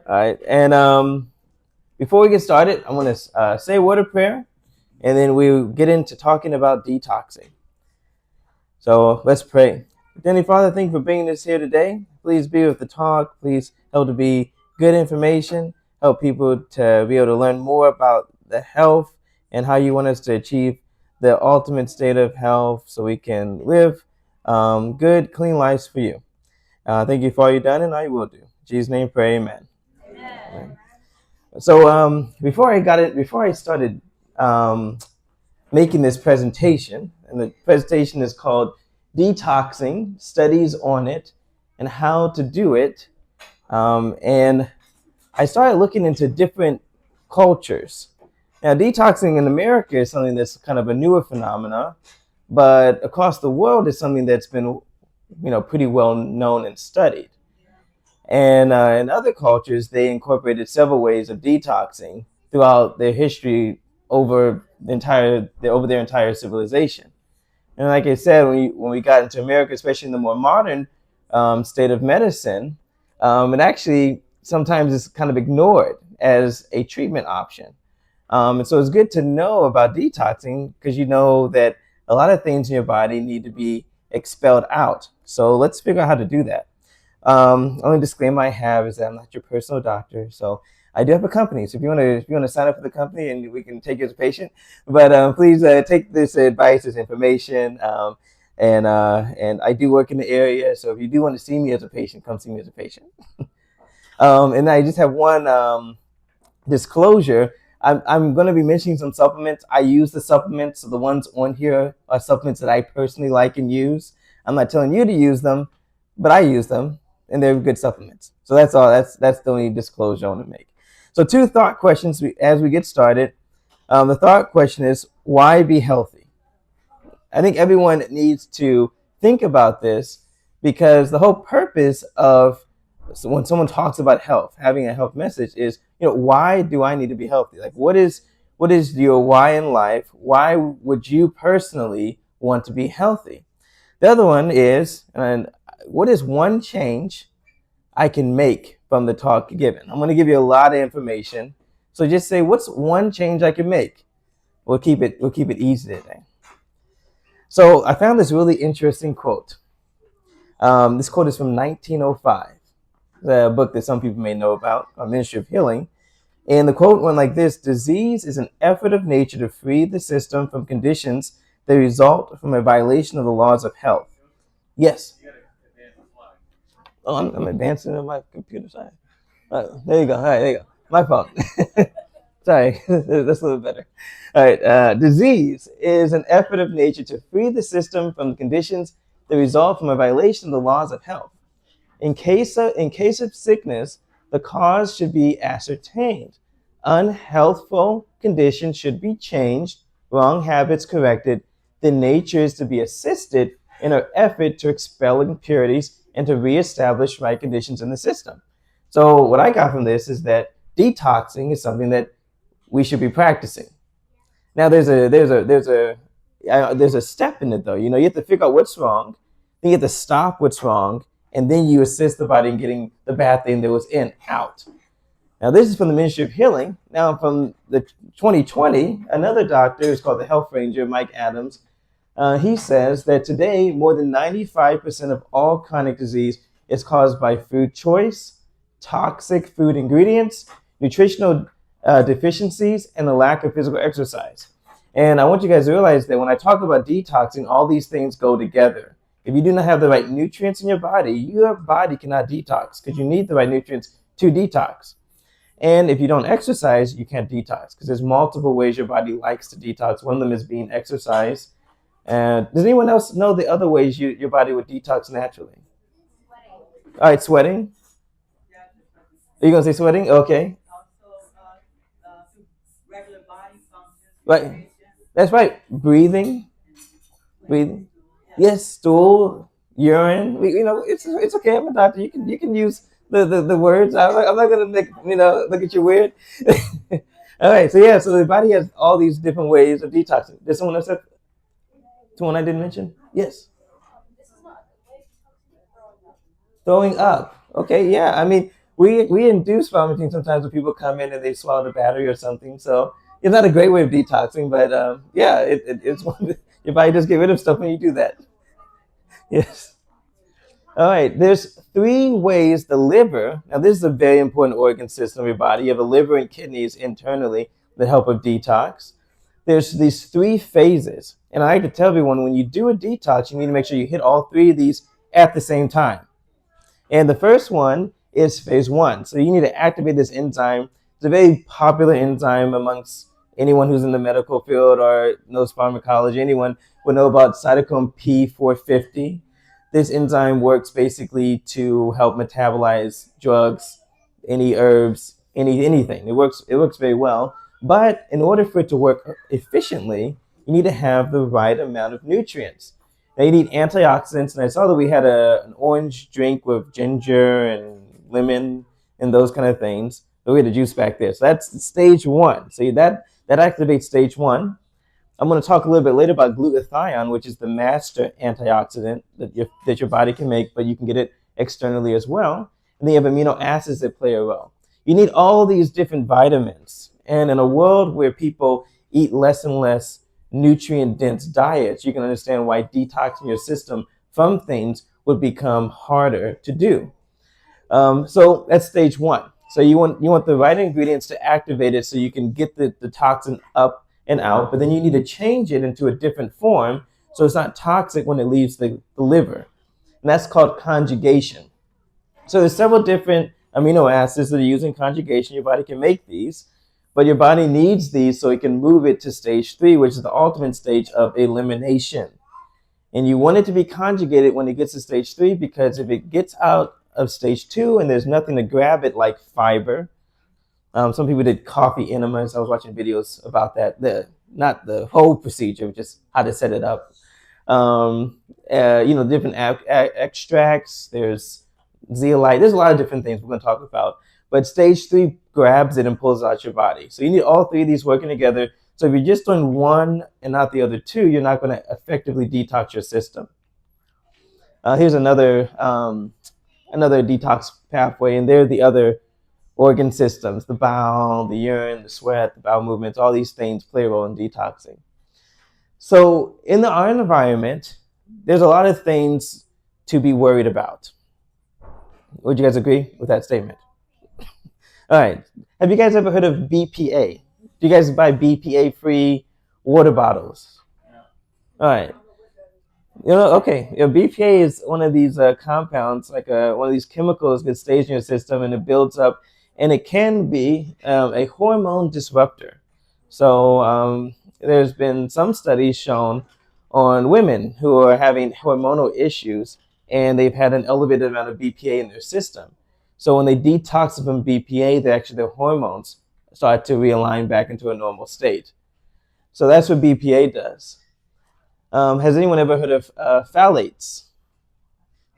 All right. And before we get started, I want to say a word of prayer, and then we'll get into talking about detoxing. So let's pray. Heavenly Father, thank you for bringing us here today. Please be with the talk. Please help to be good information. Help people to be able to learn more about the health and how you want us to achieve the ultimate state of health so we can live good, clean lives for you. Thank you for all you've done and all you will do. In Jesus' name, pray, amen. Amen. So before I started making this presentation, and the presentation is called Detoxing, Studies on It, and How to Do It. And I started looking into different cultures. Now, detoxing in America is something that's kind of a newer phenomena, but across the world is something that's been, pretty well known and studied. And in other cultures, they incorporated several ways of detoxing throughout their history over their entire civilization. And like I said, when we got into America, especially in the more modern state of medicine, it actually sometimes is kind of ignored as a treatment option. And so it's good to know about detoxing because you know that a lot of things in your body need to be expelled out. So let's figure out how to do that. Only disclaimer I have is that I'm not your personal doctor, so I do have a company. So if you want to sign up for the company, and we can take you as a patient, but please take this advice as information. And I do work in the area, so if you do want to see me as a patient, come see me as a patient. And I just have one disclosure. I'm going to be mentioning some supplements. I use the supplements, so the ones on here are supplements that I personally like and use. I'm not telling you to use them, but I use them, and they're good supplements. So that's all. That's the only disclosure I want to make. So two thought questions as we get started. The thought question is, why be healthy? I think everyone needs to think about this because the whole purpose of when someone talks about health, having a health message is, why do I need to be healthy? Like, what is your why in life? Why would you personally want to be healthy? The other one is, and what is one change I can make from the talk given? I'm going to give you a lot of information. So just say, what's one change I can make? We'll keep it easy today. So I found this really interesting quote. This quote is from 1905, the book that some people may know about, Ministry of Healing. And the quote went like this: disease is an effort of nature to free the system from conditions that result from a violation of the laws of health. Yes. Oh, I'm advancing on my computer side. There you go. All right, there you go. My fault. Sorry, that's a little better. All right, disease is an effort of nature to free the system from the conditions that result from a violation of the laws of health. In case of sickness, the cause should be ascertained. Unhealthful conditions should be changed, wrong habits corrected. The nature is to be assisted in her effort to expel impurities and to reestablish right conditions in the system. So what I got from this is that detoxing is something that we should be practicing. Now there's a step in it though. You have to figure out what's wrong, then you have to stop what's wrong, and then you assist the body in getting the bad thing that was in out. Now this is from the Ministry of Healing. Now from the 2020, another doctor who's called the Health Ranger, Mike Adams, he says that today more than 95% of all chronic disease is caused by food choice, toxic food ingredients, nutritional deficiencies, and the lack of physical exercise. And I want you guys to realize that when I talk about detoxing, all these things go together. If you do not have the right nutrients in your body cannot detox because you need the right nutrients to detox. And if you don't exercise, you can't detox because there's multiple ways your body likes to detox. One of them is being exercise. And does anyone else know the other ways your body would detox naturally? Sweating. All right, sweating. Are you going to say sweating? Okay. Right. That's right. Breathing. Breathing. Yes, stool, urine. It's okay. I'm a doctor. You can use the words. I'm not gonna make look at you weird. All right. So the body has all these different ways of detoxing. Did someone else have someone I didn't mention? Yes. Throwing up. Okay. Yeah. I mean, we induce vomiting sometimes when people come in and they swallowed a battery or something. So it's not a great way of detoxing, but yeah, it's one your body does get rid of stuff when you do that. Yes. All right. There's three ways the liver. Now, this is a very important organ system of your body. You have a liver and kidneys internally that help with detox. There's these three phases, and I like to tell everyone when you do a detox, you need to make sure you hit all three of these at the same time. And the first one is phase one. So you need to activate this enzyme. It's a very popular enzyme amongst anyone who's in the medical field or knows pharmacology. Anyone would know about cytochrome P450. This enzyme works basically to help metabolize drugs, any herbs, anything. It works very well. But in order for it to work efficiently, you need to have the right amount of nutrients. Now you need antioxidants, and I saw that we had an orange drink with ginger and lemon and those kind of things. So we had a juice back there. So that's stage one. So that activates stage one. I'm going to talk a little bit later about glutathione, which is the master antioxidant that your body can make, but you can get it externally as well. And then you have amino acids that play a role. You need all these different vitamins. And in a world where people eat less and less nutrient-dense diets, you can understand why detoxing your system from things would become harder to do. So that's stage one. So you want the right ingredients to activate it so you can get the toxin up and out, but then you need to change it into a different form so it's not toxic when it leaves the liver. And that's called conjugation. So there's several different amino acids that are used in conjugation. Your body can make these, but your body needs these so it can move it to stage three, which is the ultimate stage of elimination. And you want it to be conjugated when it gets to stage three, because if it gets out of stage two and there's nothing to grab it like fiber, some people did coffee enemas. I was watching videos about that. Not the whole procedure, just how to set it up. Different extracts. There's zeolite. There's a lot of different things we're going to talk about. But stage three grabs it and pulls it out your body. So you need all three of these working together. So if you're just doing one and not the other two, you're not going to effectively detox your system. Here's another detox pathway, and they're the other organ systems: the bowel, the urine, the sweat, the bowel movements. All these things play a role in detoxing. So in our environment, there's a lot of things to be worried about. Would you guys agree with that statement? All right. Have you guys ever heard of BPA? Do you guys buy BPA-free water bottles? All right. Okay. BPA is one of these compounds, like one of these chemicals gets staged in your system and it builds up, and it can be a hormone disruptor. So there's been some studies shown on women who are having hormonal issues, and they've had an elevated amount of BPA in their system. So when they detox from BPA, their hormones start to realign back into a normal state. So that's what BPA does. Has anyone ever heard of phthalates?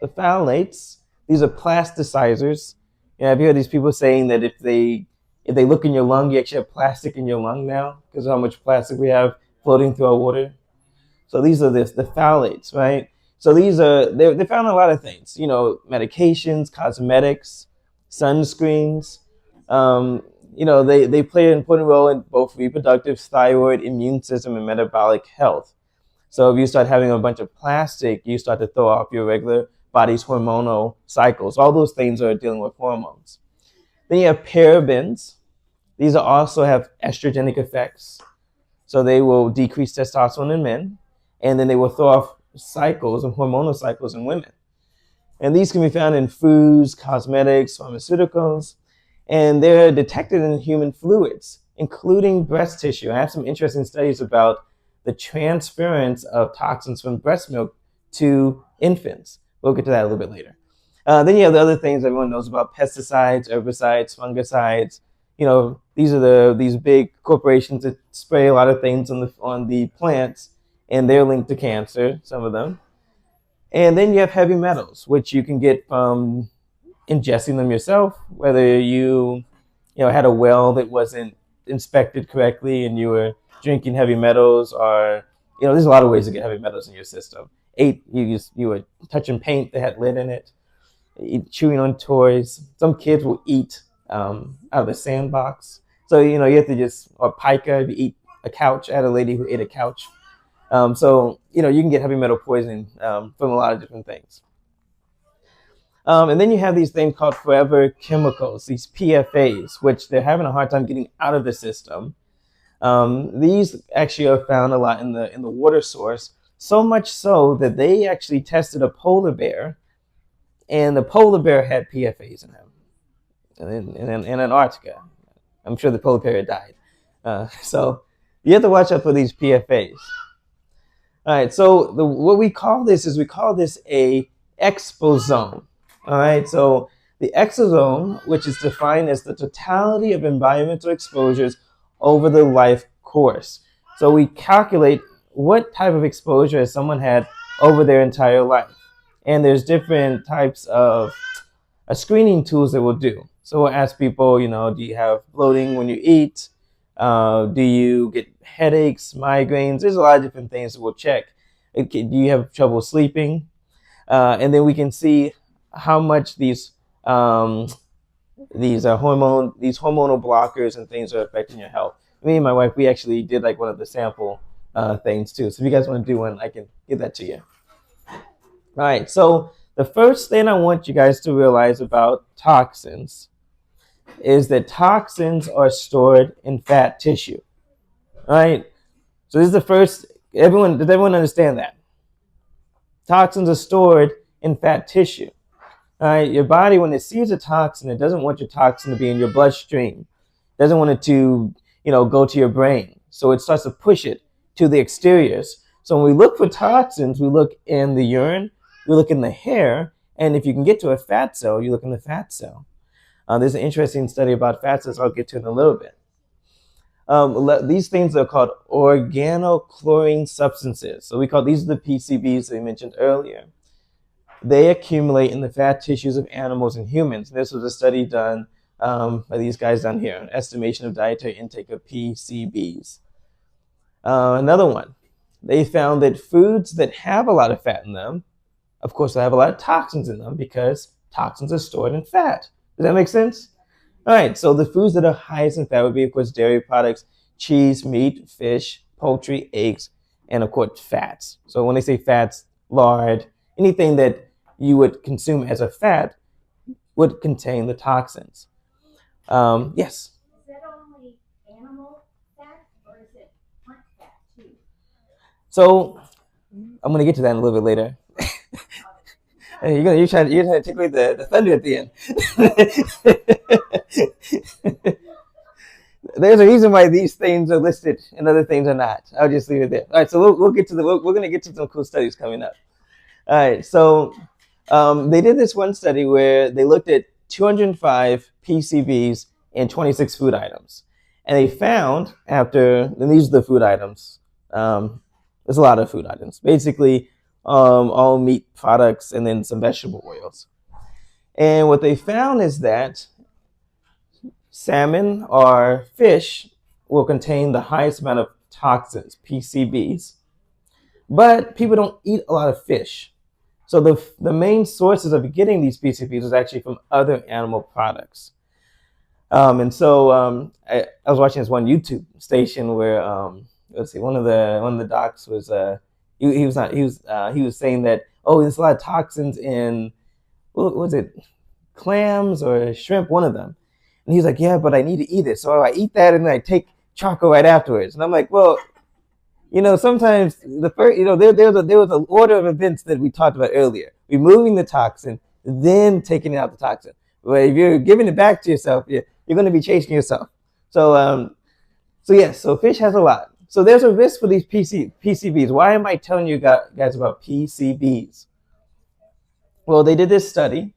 The phthalates, these are plasticizers. Have you heard these people saying that if they look in your lung, you actually have plastic in your lung now because of how much plastic we have floating through our water? So these are the phthalates, right? So they're found in a lot of things, medications, cosmetics, sunscreens. They play an important role in both reproductive, thyroid, immune system, and metabolic health. So if you start having a bunch of plastic, you start to throw off your regular body's hormonal cycles. All those things are dealing with hormones. Then you have parabens. These also have estrogenic effects. So they will decrease testosterone in men, and then they will throw off cycles and hormonal cycles in women. And these can be found in foods, cosmetics, pharmaceuticals, and they're detected in human fluids, including breast tissue. I have some interesting studies about the transference of toxins from breast milk to infants. We'll get to that a little bit later. Then you have the other things everyone knows about: pesticides, herbicides, fungicides. These are these big corporations that spray a lot of things on the plants, and they're linked to cancer, some of them. And then you have heavy metals, which you can get from ingesting them yourself, whether you had a well that wasn't inspected correctly and you were drinking heavy metals, or there's a lot of ways to get heavy metals in your system. You were touching paint that had lead in it. chewing on toys. Some kids will eat out of a sandbox. So, you have to or pica, if you eat a couch. I had a lady who ate a couch. So, you can get heavy metal poisoning from a lot of different things. And then you have these things called forever chemicals, these PFAs, which they're having a hard time getting out of the system. These actually are found a lot in the water source, so much so that they actually tested a polar bear, and the polar bear had PFAs in him, in Antarctica. I'm sure the polar bear died. So you have to watch out for these PFAs. All right, so what we call this is a exposome. All right, so the exosome, which is defined as the totality of environmental exposures over the life course. So we calculate what type of exposure has someone had over their entire life. And there's different types of screening tools that we'll do. So we'll ask people, do you have bloating when you eat? Do you get headaches, migraines? There's a lot of different things that we'll check. Do you have trouble sleeping? And then we can see how much these hormonal blockers and things are affecting your health. Me and my wife, we actually did like one of the sample things too. So if you guys want to do one, I can give that to you. All right. So the first thing I want you guys to realize about toxins is that toxins are stored in fat tissue. All right. So this is the first. Does everyone understand that? Toxins are stored in fat tissue. All right. Your body, when it sees a toxin, it doesn't want your toxin to be in your bloodstream. It doesn't want it to, go to your brain. So it starts to push it to the exteriors. So when we look for toxins, we look in the urine, we look in the hair, and if you can get to a fat cell, you look in the fat cell. There's an interesting study about fat cells I'll get to in a little bit. These things are called organochlorine substances. So these are the PCBs that we mentioned earlier. They accumulate in the fat tissues of animals and humans. This was a study done by these guys down here, an estimation of dietary intake of PCBs. Another one, they found that foods that have a lot of fat in them, of course, they have a lot of toxins in them because toxins are stored in fat. Does that make sense? All right, so the foods that are highest in fat would be, of course, dairy products, cheese, meat, fish, poultry, eggs, and, of course, fats. So when they say fats, lard, anything that you would consume as a fat would contain the toxins. Yes? Is that only animal fat, or is it plant fat, too? So I'm going to get to that a little bit later. You're trying to take away the thunder at the end. There's a reason why these things are listed and other things are not. I'll just leave it there. All right, so we'll get to we're going to get to some cool studies coming up. All right, so they did this one study where they looked at 205 PCBs and 26 food items, and they found and these are the food items. There's a lot of food items, basically. All meat products and then some vegetable oils. And what they found is that salmon or fish will contain the highest amount of toxins, PCBs, but people don't eat a lot of fish. So the main sources of getting these PCBs is actually from other animal products. And so I was watching this one YouTube station where one of the docs was he was saying that, there's a lot of toxins in, what was it, clams or shrimp, one of them. And he's like, yeah, but I need to eat it. So I eat that and then I take charcoal right afterwards. And I'm like, well, sometimes there was an order of events that we talked about earlier. Removing the toxin, then taking out the toxin. But if you're giving it back to yourself, you're going to be chasing yourself. So fish has a lot. So there's a risk for these PCBs. Why am I telling you guys about PCBs? Well, they did this study,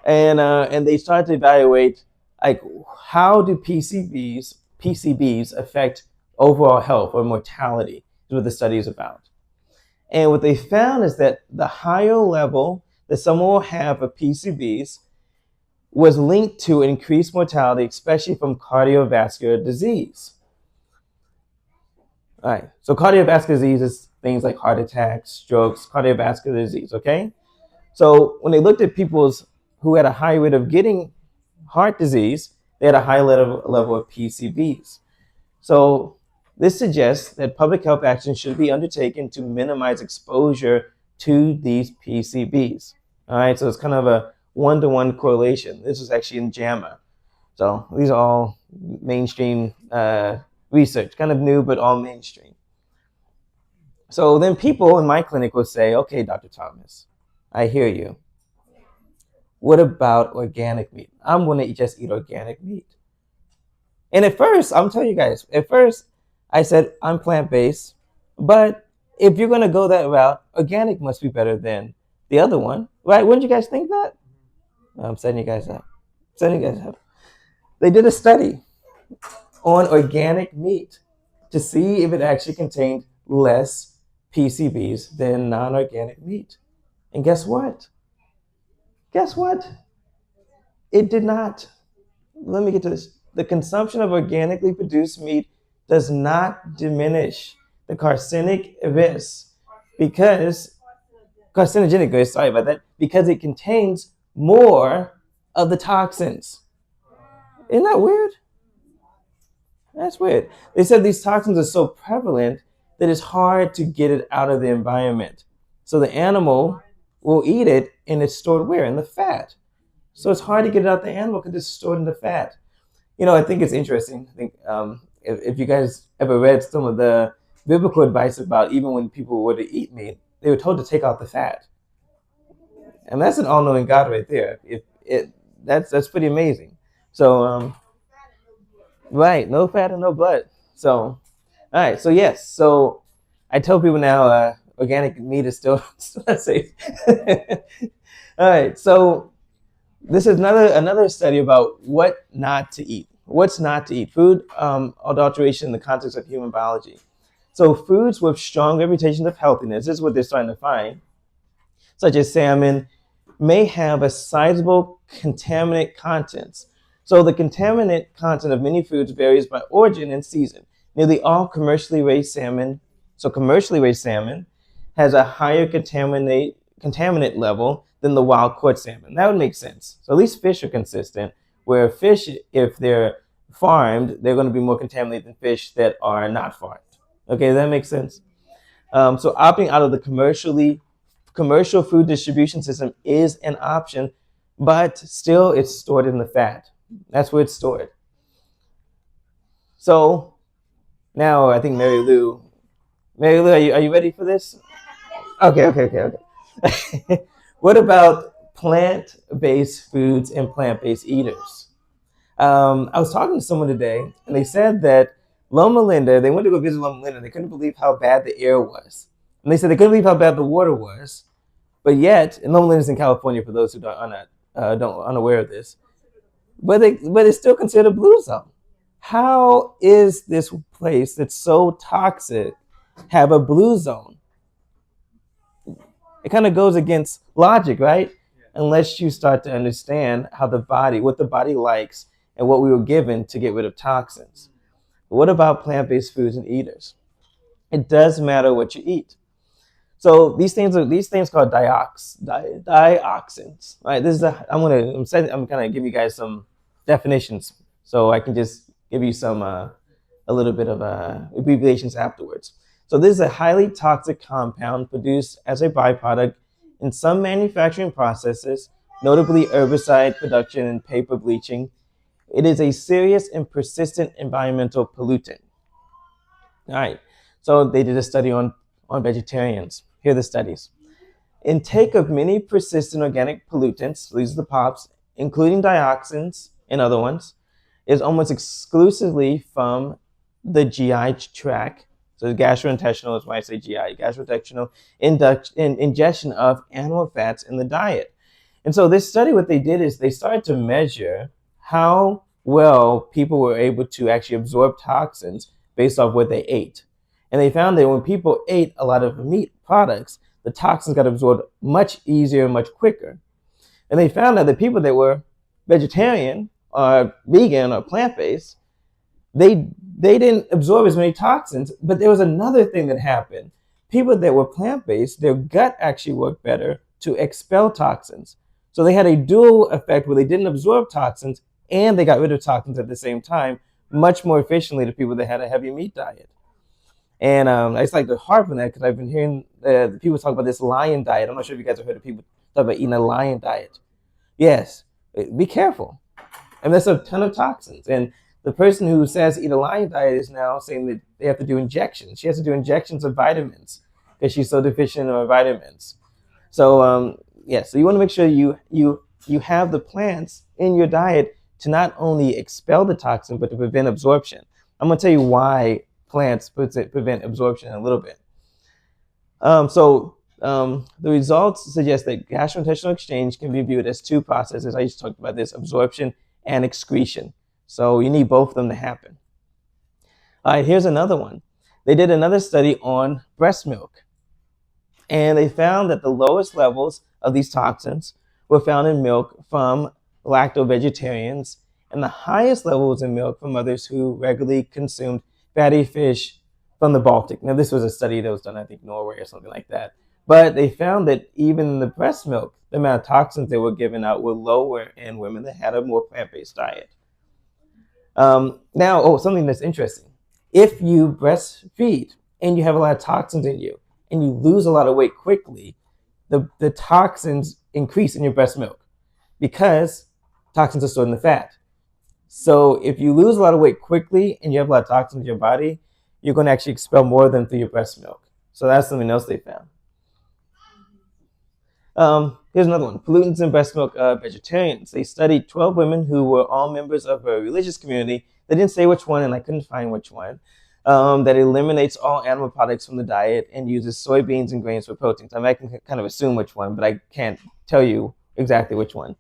and they started to evaluate like how do PCBs affect overall health or mortality is what the study is about. And what they found is that the higher level that someone will have of PCBs was linked to increased mortality, especially from cardiovascular disease. All right, so cardiovascular disease is things like heart attacks, strokes, cardiovascular disease, okay? So when they looked at people's who had a high rate of getting heart disease, they had a high level of PCBs. So this suggests that public health action should be undertaken to minimize exposure to these PCBs. All right, so it's kind of a one-to-one correlation. This was actually in JAMA. So these are all mainstream research, kind of new, but all mainstream. So then people in my clinic will say, okay, Dr. Thomas, I hear you. What about organic meat? I'm going to just eat organic meat. And at first, I'm telling you guys, at first, I said, I'm plant based, but if you're going to go that route, organic must be better than the other one, right? Wouldn't you guys think that? I'm setting you guys up. Setting you guys up. They did a study on organic meat to see if it actually contained less PCBs than non organic meat. And guess what? Guess what? It did not. Let me get to this. The consumption of organically produced meat does not diminish the carcinogenic risk because carcinogenic risk, sorry about that, because it contains more of the toxins. Isn't that weird? That's weird. They said these toxins are so prevalent that it's hard to get it out of the environment. So the animal will eat it and it's stored where? In the fat. So it's hard to get it out the animal because it's stored in the fat. You know, I think it's interesting. I think if you guys ever read some of the biblical advice about even when people were to eat meat, they were told to take out the fat. And that's an all-knowing God right there. That's pretty amazing. So right, no fat and no blood. So all right, so yes, so I tell people now organic meat is still safe. All right, so this is another study about what not to eat. What's not to eat? Food adulteration in the context of human biology. So foods with strong reputations of healthiness, this is what they're starting to find, such as salmon, may have a sizable contaminant contents. So the contaminant content of many foods varies by origin and season. Nearly all commercially raised salmon, has a higher contaminant level than the wild caught salmon. That would make sense. So at least fish are consistent, where fish, if they're farmed, they're going to be more contaminated than fish that are not farmed. Okay, that makes sense. So opting out of the commercial food distribution system is an option, but still it's stored in the fat. That's where it's stored. So now I think Mary Lou, are you ready for this? Okay. What about plant-based foods and plant-based eaters? I was talking to someone today, and they said that Loma Linda, they went to go visit Loma Linda, they couldn't believe how bad the air was. And they said they couldn't believe how bad the water was. But yet, and Loma Linda's in California for those who are unaware of this, but it's still considered a blue zone. How is this place that's so toxic have a blue zone? It kind of goes against logic, right? Unless you start to understand what the body likes and what we were given to get rid of toxins. But what about plant-based foods and eaters? It does matter what you eat. So these things called dioxins. Right? I'm gonna give you guys some definitions, so I can just give you some a little bit of abbreviations afterwards. So this is a highly toxic compound produced as a byproduct in some manufacturing processes, notably herbicide production and paper bleaching. It is a serious and persistent environmental pollutant. All right. So they did a study on vegetarians. Here are the studies. Intake of many persistent organic pollutants, these are the POPs, including dioxins and other ones, is almost exclusively from the GI tract. So gastrointestinal is why I say GI, gastrointestinal ingestion of animal fats in the diet. And so this study, what they did is they started to measure how well people were able to actually absorb toxins based off what they ate. And they found that when people ate a lot of meat products, the toxins got absorbed much easier, much quicker. And they found out that people that were vegetarian or vegan or plant-based, they didn't absorb as many toxins, but there was another thing that happened. People that were plant-based, their gut actually worked better to expel toxins. So they had a dual effect where they didn't absorb toxins and they got rid of toxins at the same time, much more efficiently to people that had a heavy meat diet. And I just like to harp on that because I've been hearing people talk about this lion diet. I'm not sure if you guys have heard of people talk about eating a lion diet. Yes, be careful. And there's a ton of toxins. And the person who says eat a lion diet is now saying that they have to do injections. She has to do injections of vitamins because she's so deficient in vitamins. So yeah, so you want to make sure you have the plants in your diet to not only expel the toxin but to prevent absorption. I'm going to tell you why plants prevent absorption in a little bit. The results suggest that gastrointestinal exchange can be viewed as two processes. I just talked about this: absorption and excretion. So you need both of them to happen. All right, here's another one. They did another study on breast milk, and they found that the lowest levels of these toxins were found in milk from lacto-vegetarians, and the highest levels in milk from others who regularly consumed fatty fish from the Baltic. Now, this was a study that was done, I think, Norway or something like that. But they found that even in the breast milk, the amount of toxins they were giving out were lower in women that had a more plant-based diet. Something that's interesting. If you breastfeed and you have a lot of toxins in you and you lose a lot of weight quickly, the toxins increase in your breast milk because toxins are stored in the fat. So if you lose a lot of weight quickly and you have a lot of toxins in your body, you're going to actually expel more of them through your breast milk. So that's something else they found. Here's another one: pollutants in breast milk vegetarians. They studied 12 women who were all members of a religious community. They didn't say which one, and I couldn't find which one. That eliminates all animal products from the diet and uses soybeans and grains for proteins. I mean, I can kind of assume which one, but I can't tell you exactly which one.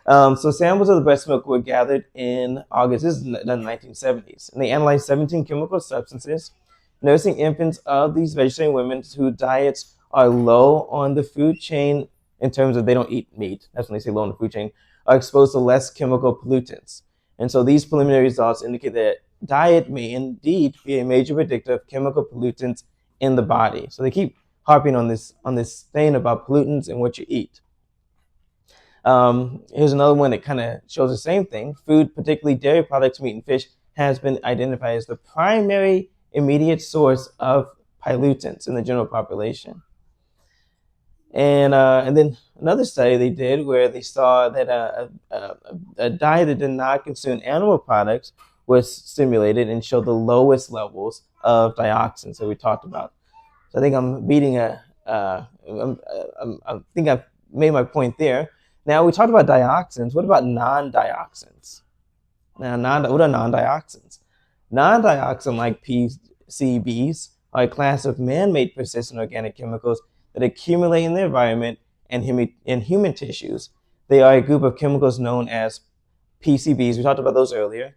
So samples of the breast milk were gathered in August. This is in the 1970s, and they analyzed 17 chemical substances. Nursing infants of these vegetarian women whose diets are low on the food chain in terms of they don't eat meat. That's when they say low on the food chain, are exposed to less chemical pollutants. And so these preliminary results indicate that diet may indeed be a major predictor of chemical pollutants in the body. So they keep harping on this thing about pollutants and what you eat. Here's another one that kind of shows the same thing. Food, particularly dairy products, meat and fish, has been identified as the primary immediate source of pollutants in the general population. And then another study they did where they saw that a diet that did not consume animal products was stimulated and showed the lowest levels of dioxins that we talked about. So I think I'm beating I think I've made my point there. Now we talked about dioxins. What about non-dioxins? What are non-dioxins? Non-dioxin like PCBs are a class of man-made persistent organic chemicals that accumulate in the environment and in human tissues. They are a group of chemicals known as PCBs. We talked about those earlier.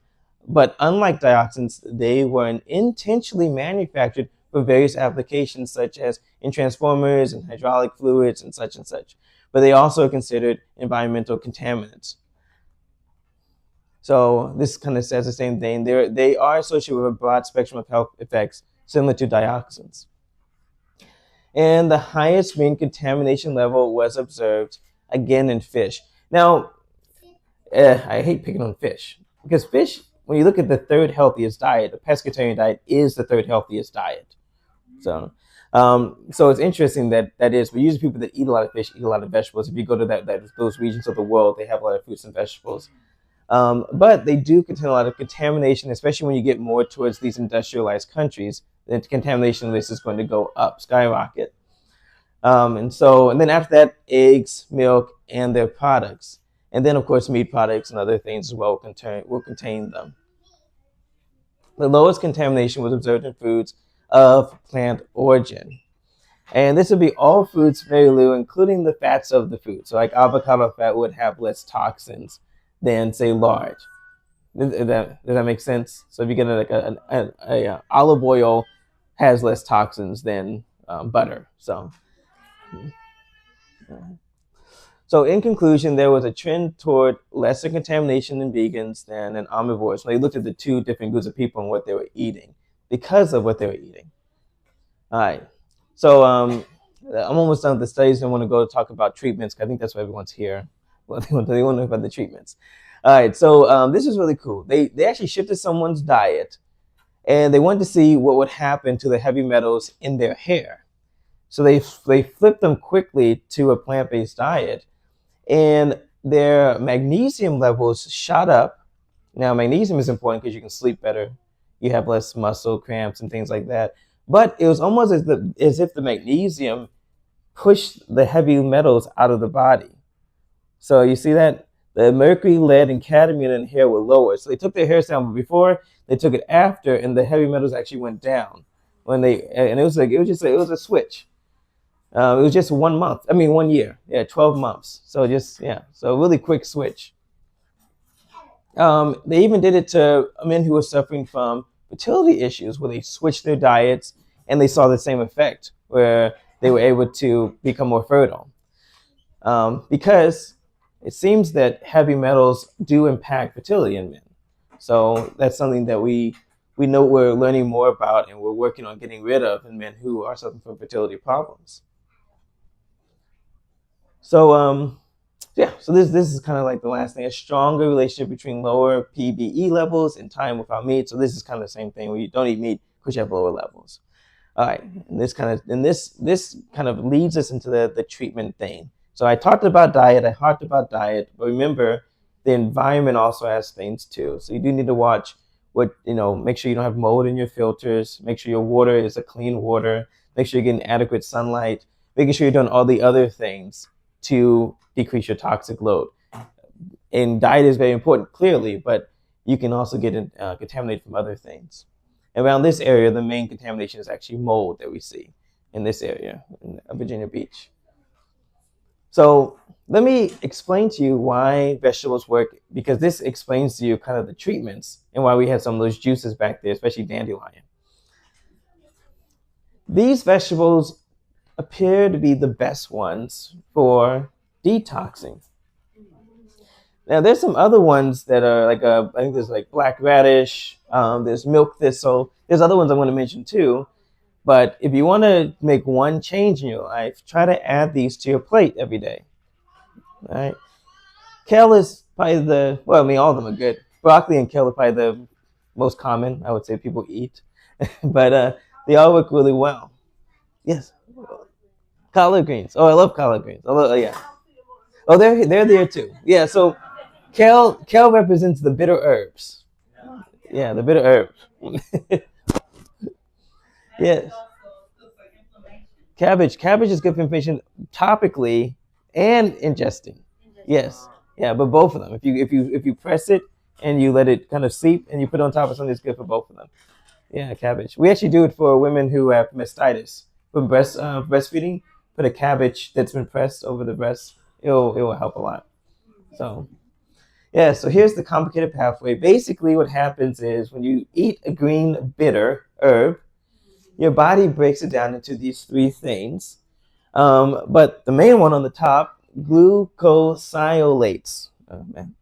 But unlike dioxins, they were intentionally manufactured for various applications, such as in transformers and hydraulic fluids and such and such. But they also are considered environmental contaminants. So this kind of says the same thing. They are associated with a broad spectrum of health effects similar to dioxins. And the highest marine contamination level was observed again in fish. Now, I hate picking on fish because fish, when you look at the third healthiest diet, the pescatarian diet is the third healthiest diet. So it's interesting that is. But usually people that eat a lot of fish eat a lot of vegetables. If you go to those regions of the world, they have a lot of fruits and vegetables. But they do contain a lot of contamination, especially when you get more towards these industrialized countries. The contamination list is going to go up, skyrocket. And then after that, eggs, milk, and their products. And then, of course, meat products and other things as well will contain them. The lowest contamination was observed in foods of plant origin. And this would be all foods, Mary Lou, including the fats of the food. So like avocado fat would have less toxins than, say, lard. Does that make sense? So if you get olive oil has less toxins than butter. So in conclusion, there was a trend toward lesser contamination in vegans than in omnivores. So they looked at the two different groups of people and what they were eating because of what they were eating. All right. So I'm almost done with the studies. I want to go talk about treatments. I think that's why everyone's here. Well, they want to know about the treatments. All right, so this is really cool. They actually shifted someone's diet, and they wanted to see what would happen to the heavy metals in their hair. So they flipped them quickly to a plant-based diet, and their magnesium levels shot up. Now, magnesium is important because you can sleep better, you have less muscle cramps and things like that. But it was almost as if the magnesium pushed the heavy metals out of the body. So you see that the mercury, lead, and cadmium in hair were lower. So they took their hair down before, they took it after, and the heavy metals actually went down when they. And it was like it was a switch. It was just 1 month. I mean, 1 year. Yeah, 12 months. So just so a really quick switch. They even did it to men who were suffering from fertility issues, where they switched their diets and they saw the same effect, where they were able to become more fertile. Because it seems that heavy metals do impact fertility in men. So that's something that we know we're learning more about and we're working on getting rid of in men who are suffering from fertility problems. So so this is kind of like the last thing, a stronger relationship between lower PBE levels and time without meat. So this is kind of the same thing where you don't eat meat because you have lower levels. All right, and this kind of leads us into the treatment thing. So I talked about diet, I talked about diet, but remember the environment also has things too. So you do need to watch make sure you don't have mold in your filters, make sure your water is a clean water, make sure you're getting adequate sunlight, making sure you're doing all the other things to decrease your toxic load. And diet is very important, clearly, but you can also get contaminated from other things. Around this area, the main contamination is actually mold that we see in this area, in Virginia Beach. So let me explain to you why vegetables work, because this explains to you kind of the treatments and why we have some of those juices back there, especially dandelion. These vegetables appear to be the best ones for detoxing. Now, there's some other ones that are like I think there's like black radish, there's milk thistle, there's other ones I'm going to mention too. But if you want to make one change in your life, try to add these to your plate every day. All right. Kale is probably I mean, all of them are good. Broccoli and kale are probably the most common, I would say, people eat. But they all work really well. Yes. Collard greens. Oh, I love collard greens. Yeah. Oh, they're there too. Yeah. So kale represents the bitter herbs. Yeah, the bitter herbs. Yes. Cabbage is good for inflammation topically and ingesting. Yes. Yeah, but both of them. If you press it and you let it kind of seep and you put it on top of something, it's good for both of them. Yeah, cabbage. We actually do it for women who have mastitis for breastfeeding. Put a cabbage that's been pressed over the breast. It will help a lot. So yeah, so here's the complicated pathway. Basically, what happens is when you eat a green bitter herb, your body breaks it down into these three things. But the main one on the top, glucosiolates. Oh man,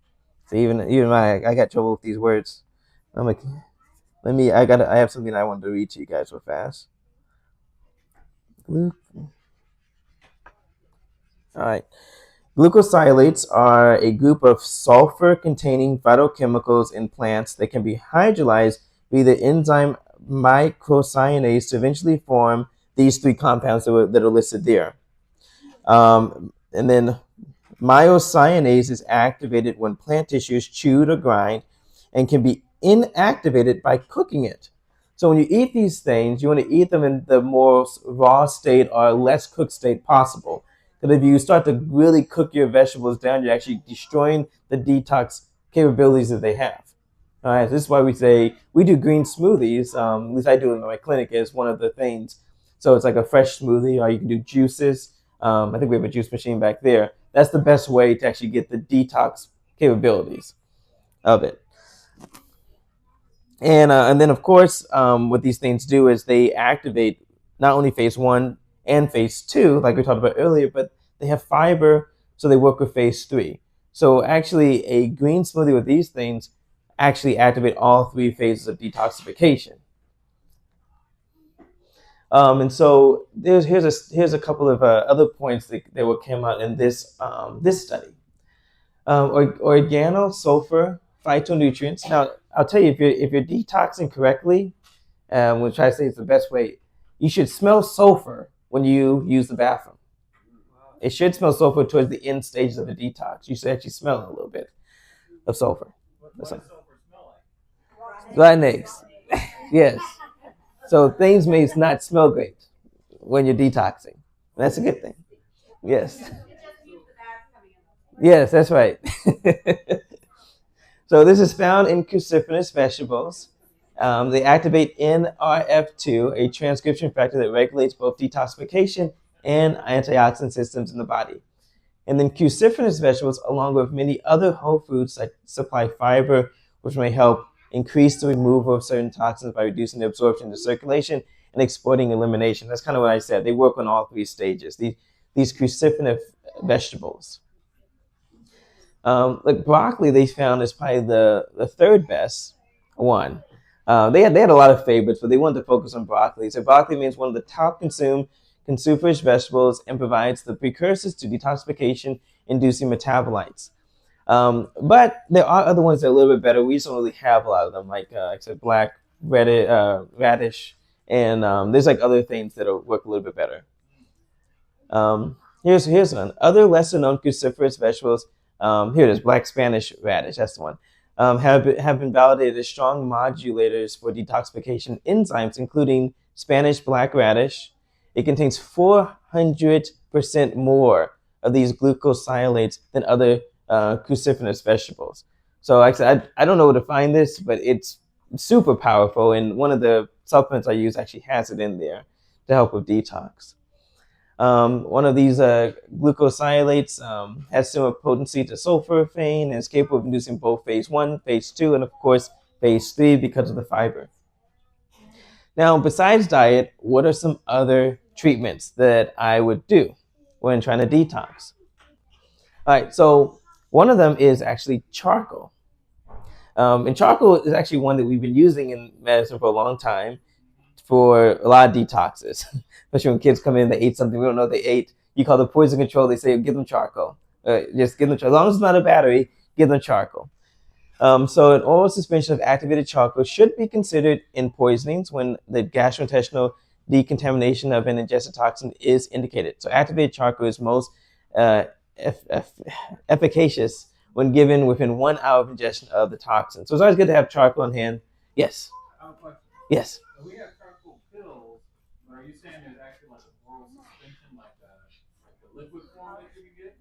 so even I got trouble with these words. I'm like, I have something I wanted to read to you guys real fast. Glu- All right. Glucosilates are a group of sulfur-containing phytochemicals in plants that can be hydrolyzed via the enzyme microcyanase to eventually form these three compounds that are listed there. And then myocyanase is activated when plant tissue is chewed or grind and can be inactivated by cooking it. So when you eat these things, you want to eat them in the most raw state or less cooked state possible. Because if you start to really cook your vegetables down, you're actually destroying the detox capabilities that they have. All right, so this is why we say we do green smoothies. At least I do it in my clinic as one of the things. So it's like a fresh smoothie, or you can do juices. I think we have a juice machine back there. That's the best way to actually get the detox capabilities of it. And then of course, what these things do is they activate not only phase one and phase two, like we talked about earlier, but they have fiber, so they work with phase three. So actually, a green smoothie with these things actually activate all three phases of detoxification. And so here's a couple of other points that came out in this study. Organo, sulfur, phytonutrients. Now, I'll tell you, if you're detoxing correctly, which I say is the best way, you should smell sulfur when you use the bathroom. It should smell sulfur towards the end stages of the detox. You should actually smell a little bit of sulfur. What does sulfur smell like? Rotten eggs. Yes. So things may not smell great when you're detoxing. That's a good thing. Yes. Yes, that's right. So this is found in cruciferous vegetables. They activate NRF2, a transcription factor that regulates both detoxification and antioxidant systems in the body. And then cruciferous vegetables, along with many other whole foods, supply fiber, which may help increase the removal of certain toxins by reducing the absorption into circulation and exporting elimination. That's kind of what I said. They work on all three stages. These cruciferous vegetables. Like broccoli, they found is probably the third best one. They had a lot of favorites, but they wanted to focus on broccoli. So broccoli means one of the top consumed cruciferous vegetables and provides the precursors to detoxification inducing metabolites. But there are other ones that are a little bit better. We just don't really have a lot of them, like I said, black radish, and there's like other things that work a little bit better. Here's one. Other lesser known cruciferous vegetables. Here it is, black Spanish radish. That's the one. Have been validated as strong modulators for detoxification enzymes, including Spanish black radish. It contains 400% more of these glucosilates than other cruciferous vegetables. So, like I said, I don't know where to find this, but it's super powerful. And one of the supplements I use actually has it in there to help with detox. One of these glucosilates has similar potency to sulforaphane and is capable of inducing both phase 1, phase 2, and of course phase 3 because of the fiber. Now, besides diet, what are some other treatments that I would do when trying to detox? All right, so one of them is actually charcoal. And charcoal is actually one that we've been using in medicine for a long time for a lot of detoxes. Especially when kids come in, they ate something we don't know they ate. You call the poison control, they say, give them charcoal. Just give them charcoal. As long as it's not a battery, give them charcoal. So an oral suspension of activated charcoal should be considered in poisonings when the gastrointestinal decontamination of an ingested toxin is indicated. So activated charcoal is most uh, efficacious when given within 1 hour of ingestion of the toxin. So it's always good to have charcoal on hand. Yes. Yes. So we have charcoal pills, but are you saying there's actually like a oral suspension, like a liquid form that you can get?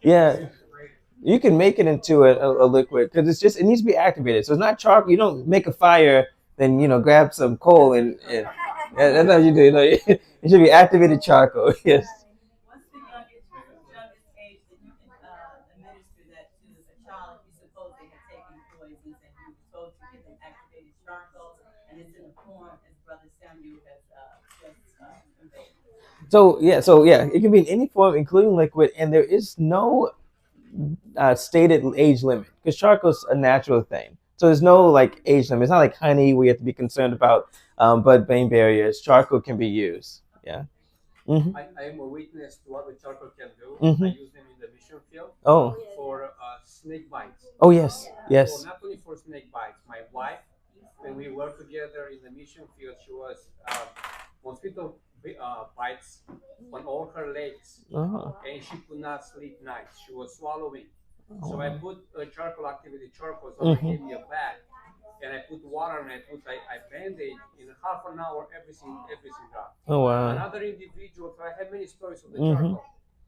Yeah. You can make it into a liquid because it needs to be activated. So it's not charcoal. You don't make a fire, then grab some coal and that's how you do it. It should be activated charcoal. Yes. What's the youngest age that you can administer that to a child if you suppose they have taken poisons and you were told to give them activated charcoal and it's in the form as Brother Samuel has just conveyed? So yeah, it can be in any form, including liquid, and there is no stated age limit because charcoal's a natural thing. So there's no like age limit. It's not like honey where you have to be concerned about blood-brain barriers. Charcoal can be used. Yeah. Mm-hmm. I am a witness to what the charcoal can do. Mm-hmm. I use them in the mission field. Oh. For snake bites. Oh yes, yes. So not only for snake bites. My wife, when we worked together in the mission field, she was mosquito bites on all her legs, and she could not sleep nights. She was swallowing. So I put charcoal activated charcoal. So I gave me a bag, and I put water and I bandage in half an hour everything dropped. Oh wow! Another individual. So I had many stories of the charcoal.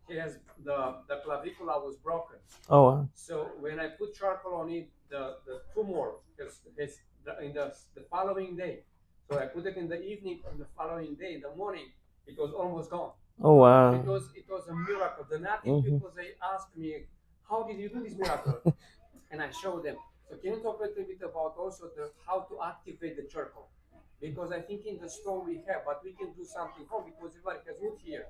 He has the clavicula was broken. Oh wow! So when I put charcoal on it, the tumor is the following day. So I put it in the evening, and the following day, in the morning, it was almost gone. Oh wow! It was a miracle. The native people, they asked me, "How did you do this miracle?" And I showed them. So can you talk a little bit about also how to activate the charcoal? Because I think in the store we have, but we can do something home because everybody has wood here.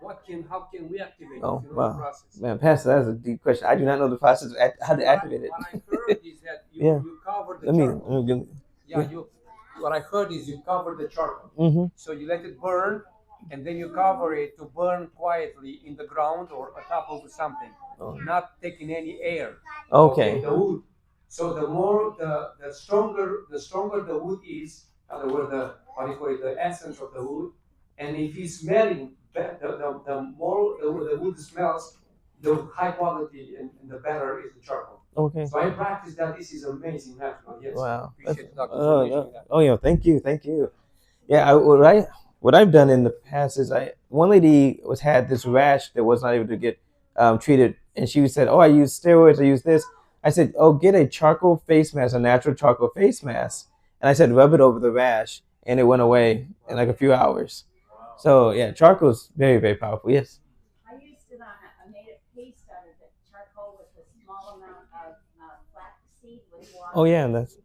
How can we activate the process? Man, Pastor, that's a deep question. I do not know the process of how to activate it. What I heard is that you cover the charcoal. What I heard is you cover the charcoal. Mm-hmm. So you let it burn, and then you cover it to burn quietly in the ground or atop of something, not taking any air. Okay. The wood. So the more the stronger the wood is, in other words, the what do you call it, the essence of the wood, and if it's smelling, the more the wood smells, the high quality and the better is the charcoal. Okay. So I practice that. This is amazing, natural. Yes. Wow. Appreciate Dr. for mentioning that. Oh yeah. Thank you. Thank you. Yeah. What I've done in the past is one lady was had this rash that was not able to get treated, and she said, "Oh, I use steroids. I use this." I said, "Oh, get a charcoal face mask, a natural charcoal face mask," and I said, "Rub it over the rash," and it went away in like a few hours. So yeah, charcoal is very very powerful. Yes. I used it on, I made a paste out of it, charcoal with a small amount of flaxseed with Oh water, yeah, and that's.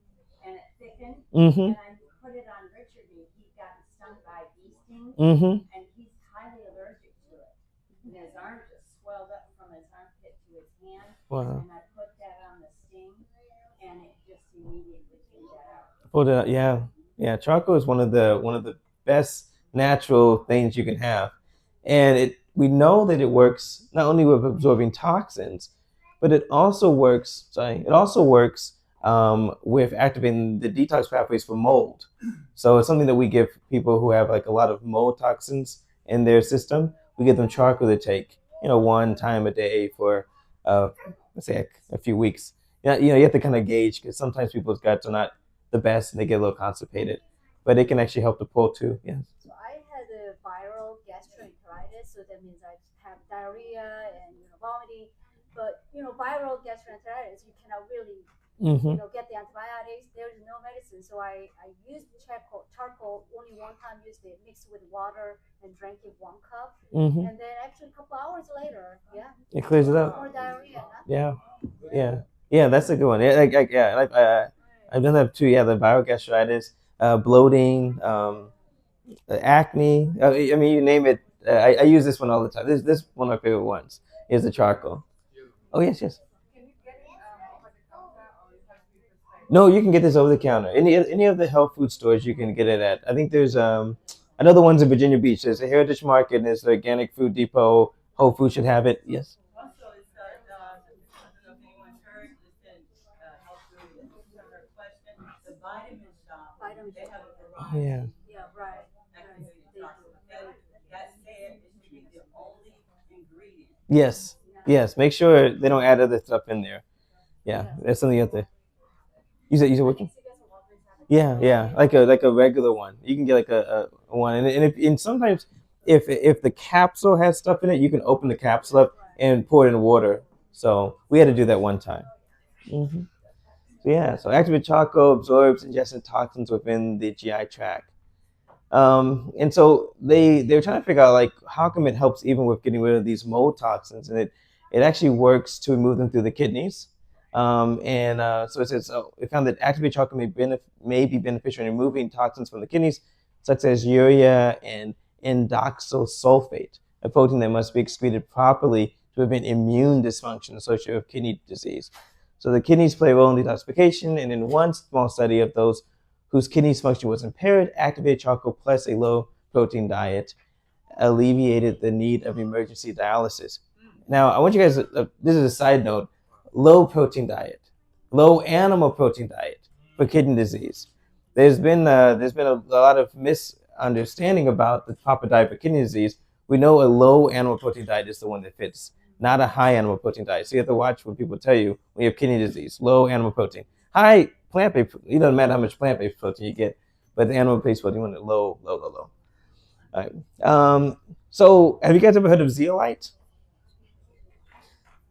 and it thickened. Mm-hmm. And I put it on Richard, and he got stung by bee stings, Mm-hmm. and he's highly allergic to it. And his arm just swelled up from his armpit to his hand, Wow. and I put that on the sting, and it just immediately cleaned that out. For the yeah, yeah, charcoal is one of the best natural things you can have, and we know that it works not only with absorbing toxins, but it also works with activating the detox pathways for mold. So it's something that we give people who have like a lot of mold toxins in their system. We give them charcoal to take, one time a day for, uh, let's say a few weeks. Yeah, you have to kind of gauge because sometimes people's guts are not the best and they get a little constipated, but it can actually help to pull too. Yes. So I had a viral gastroenteritis, so that means I have diarrhea and vomiting. But viral gastroenteritis, you cannot really Mm-hmm. get the antibiotics. There is no medicine, so I used charcoal only one time. Used it mixed with water and drank it 1 cup, Mm-hmm. and then actually a couple hours later, yeah, It clears it more up. diarrhea, nothing. Yeah. Yeah. Yeah. That's a good one. Yeah. Yeah. I've done that too. Yeah. The viral gastritis, bloating, acne. I mean, you name it. I use this one all the time. This one of my favorite ones is the charcoal. Oh yes, yes. No, you can get this over the counter. Any of the health food stores you can get it at. I think there's another one's in Virginia Beach. There's a Heritage Market and there's the Organic Food Depot. Whole Foods should have it. Yes. Also, it's, I don't know if anyone heard, it's been, health food, and her question, the vitamin shop, Vitamin they shop. have a Oh yeah. variety Yeah, right. activated They chocolate. And that said, it should be the only ingredient. Yes. Yes. Make sure they don't add other stuff in there. Yeah, that's something you have to. You said what? Yeah, yeah, like a regular one. You can get like a one, and sometimes if the capsule has stuff in it, you can open the capsule up and pour it in water. So we had to do that one time. Hmm. So yeah, so activated charcoal absorbs ingested toxins within the GI tract. And so they were trying to figure out like how come it helps even with getting rid of these mold toxins, and it actually works to remove them through the kidneys. And so it says it found that activated chocolate may be beneficial in removing toxins from the kidneys, such as urea and indoxyl sulfate, a protein that must be excreted properly to prevent immune dysfunction associated with kidney disease. So the kidneys play a role in detoxification, and in one small study of those whose kidneys function was impaired, activated charcoal plus a low protein diet alleviated the need of emergency dialysis. Now, I want you guys, this is a side note, low protein diet, low animal protein diet for kidney disease. There's been a lot of misunderstanding about the proper diet for kidney disease. We know a low animal protein diet is the one that fits, not a high animal protein diet. So you have to watch what people tell you when you have kidney disease. Low animal protein, high plant-based. It doesn't matter how much plant-based protein you get, but the animal-based protein, you want it low, low, low, low. All right. So have you guys ever heard of zeolite?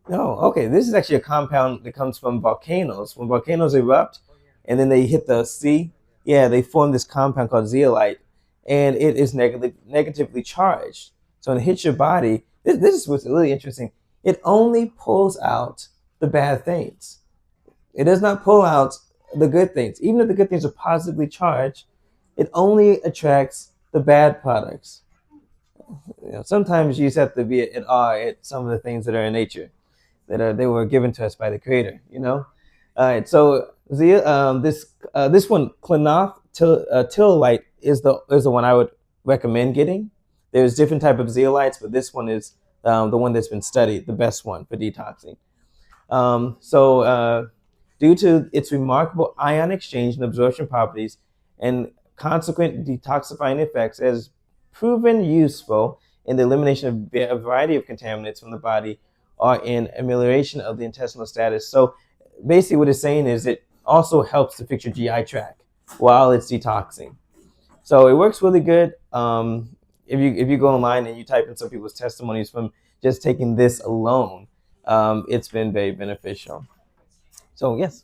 No. Okay. This is actually a compound that comes from volcanoes. When volcanoes erupt and then they hit the sea, yeah, they form this compound called zeolite, and it is negatively charged. So when it hits your body, this is what's really interesting. It only pulls out the bad things. It does not pull out the good things. Even if the good things are positively charged, it only attracts the bad products. Sometimes you just have to be at awe at some of the things that are in nature they were given to us by the Creator. All right. So this one, clinoptilolite, is the one I would recommend getting. There's different type of zeolites, but this one is the one that's been studied, the best one for detoxing. Due to its remarkable ion exchange and absorption properties and consequent detoxifying effects, it has proven useful in the elimination of a variety of contaminants from the body or in amelioration of the intestinal status. So basically what it's saying is it also helps to fix your GI tract while it's detoxing. So it works really good. If you go online and you type in some people's testimonies from just taking this alone, it's been very beneficial. So yes.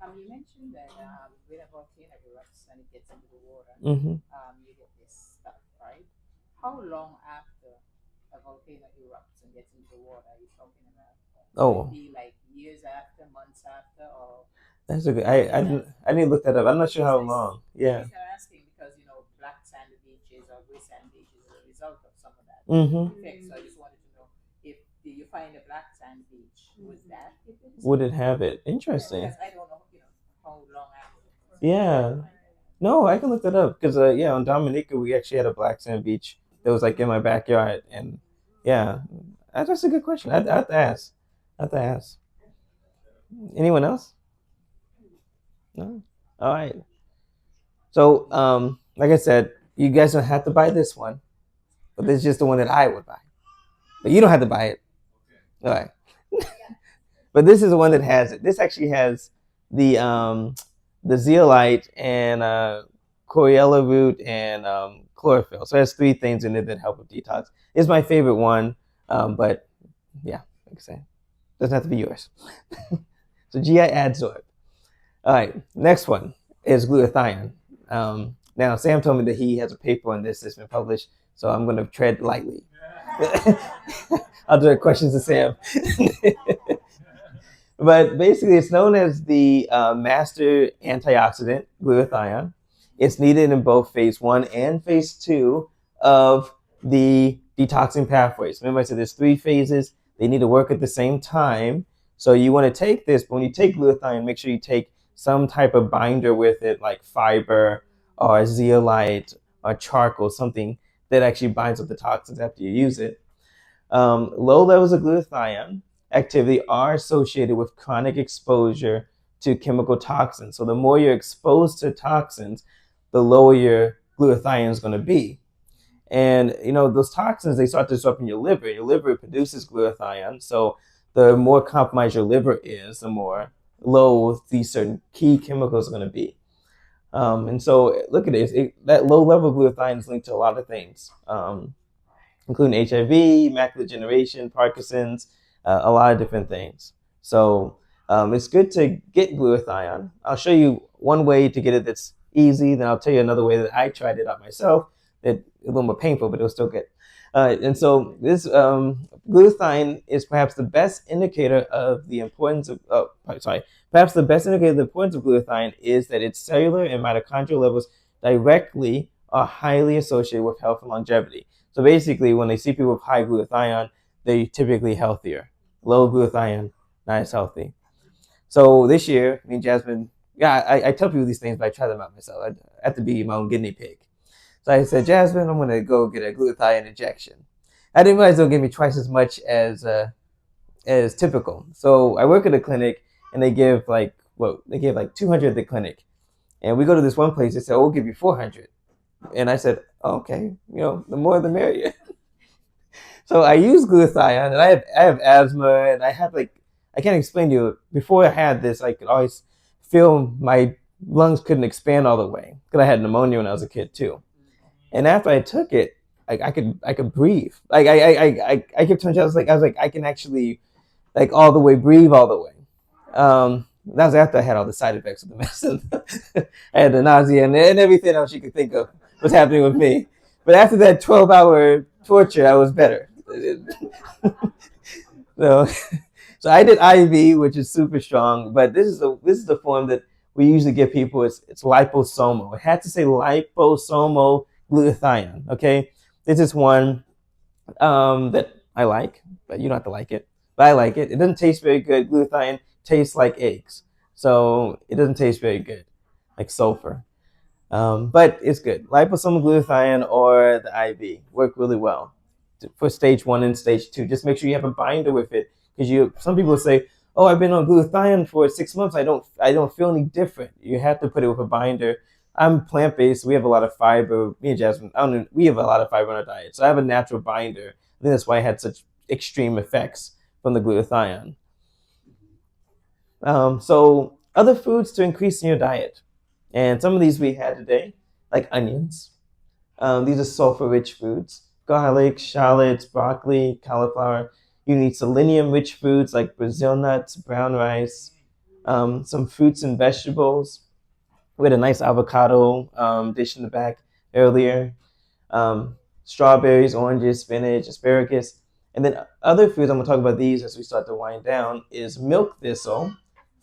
You mentioned that when a volcano erupts and it gets into the water, Mm-hmm. you get this stuff, right? How long after a volcano erupts and gets into the water are you talking about? Oh, Would it be like years after, months after, or that's a good. I need to look that up. I'm not sure how long. the Yeah. reason I'm asking because black sandy beaches or gray sand beaches are a result of some of that Mm-hmm. effect. So I just wanted to know if you find a black sand beach, would that if it is? Would it have it? Interesting. Because I don't know, how long after. Yeah. No, I can look that up because yeah, on Dominica we actually had a black sand beach that was like in my backyard, and yeah, that's a good question. I have to ask. I have to ask. Anyone else? No. All right. So like I said, you guys don't have to buy this one, but this is just the one that I would buy. But you don't have to buy it. All right. But this is the one that has it. This actually has the zeolite and coriella root and chlorophyll. So it has three things in it that help with detox. It's my favorite one, but yeah, like I say, doesn't have to be yours. So GI adsorb. All right, next one is glutathione. Now Sam told me that he has a paper on this that's been published, so I'm going to tread lightly. I'll direct questions to Sam. But basically, it's known as the master antioxidant, glutathione. It's needed in both phase 1 and phase 2 of the detoxing pathways. Remember, I said there's 3 phases. They need to work at the same time. So you want to take this, but when you take glutathione, make sure you take some type of binder with it, like fiber or zeolite or charcoal, something that actually binds up the toxins after you use it. Low levels of glutathione activity are associated with chronic exposure to chemical toxins. So the more you're exposed to toxins, the lower your glutathione is going to be. And those toxins, they start disrupting your liver. Your liver produces glutathione. So the more compromised your liver is, the more low these certain key chemicals are going to be. And so look at this. That low level of glutathione is linked to a lot of things, including HIV, macular degeneration, Parkinson's, a lot of different things. So it's good to get glutathione. I'll show you one way to get it that's easy. Then I'll tell you another way that I tried it out myself that a little more painful, but it was still good. And so this glutathione is perhaps the best indicator of the importance of, perhaps the best indicator of the importance of glutathione is that its cellular and mitochondrial levels directly are highly associated with health and longevity. So basically, when they see people with high glutathione, they're typically healthier. Low glutathione, not as healthy. So this year, me and Jasmine, I tell people these things, but I try them out myself. I have to be my own guinea pig. So I said, Jasmine, I'm going to go get a glutathione injection. I didn't realize they'll give me twice as much as typical. So I work at a clinic, and they give like 200 at the clinic. And we go to this one place, they said, we'll give you 400. And I said, okay, the more the merrier. So I use glutathione, and I have asthma, and I can't explain to you. Before I had this, I could always feel my lungs couldn't expand all the way because I had pneumonia when I was a kid too. And after I took it, I could breathe. Like I kept turning. I was like I can actually all the way breathe all the way. That was after I had all the side effects of the medicine. I had the nausea and everything else you could think of was happening with me. But after that 12-hour torture, I was better. So I did IV, which is super strong, but this is the form that we usually give people. It's liposomal. It had to say liposomal glutathione. Okay, this is one that I like, but you don't have to like it. But I like it. It doesn't taste very good. Glutathione tastes like eggs, so it doesn't taste very good, like sulfur. But it's good. Liposomal glutathione or the IV work really well for stage 1 and stage 2. Just make sure you have a binder with it, because some people say, "Oh, I've been on glutathione for 6 months. I don't feel any different." You have to put it with a binder. I'm plant based. We have a lot of fiber. Me and Jasmine, I don't know, we have a lot of fiber in our diet, so I have a natural binder. I think that's why I had such extreme effects from the glutathione. So other foods to increase in your diet, and some of these we had today, like onions. These are sulfur-rich foods. Garlic, shallots, broccoli, cauliflower. You need selenium-rich foods like Brazil nuts, brown rice, some fruits and vegetables. We had a nice avocado dish in the back earlier. Strawberries, oranges, spinach, asparagus. And then other foods, I'm going to talk about these as we start to wind down, is milk thistle,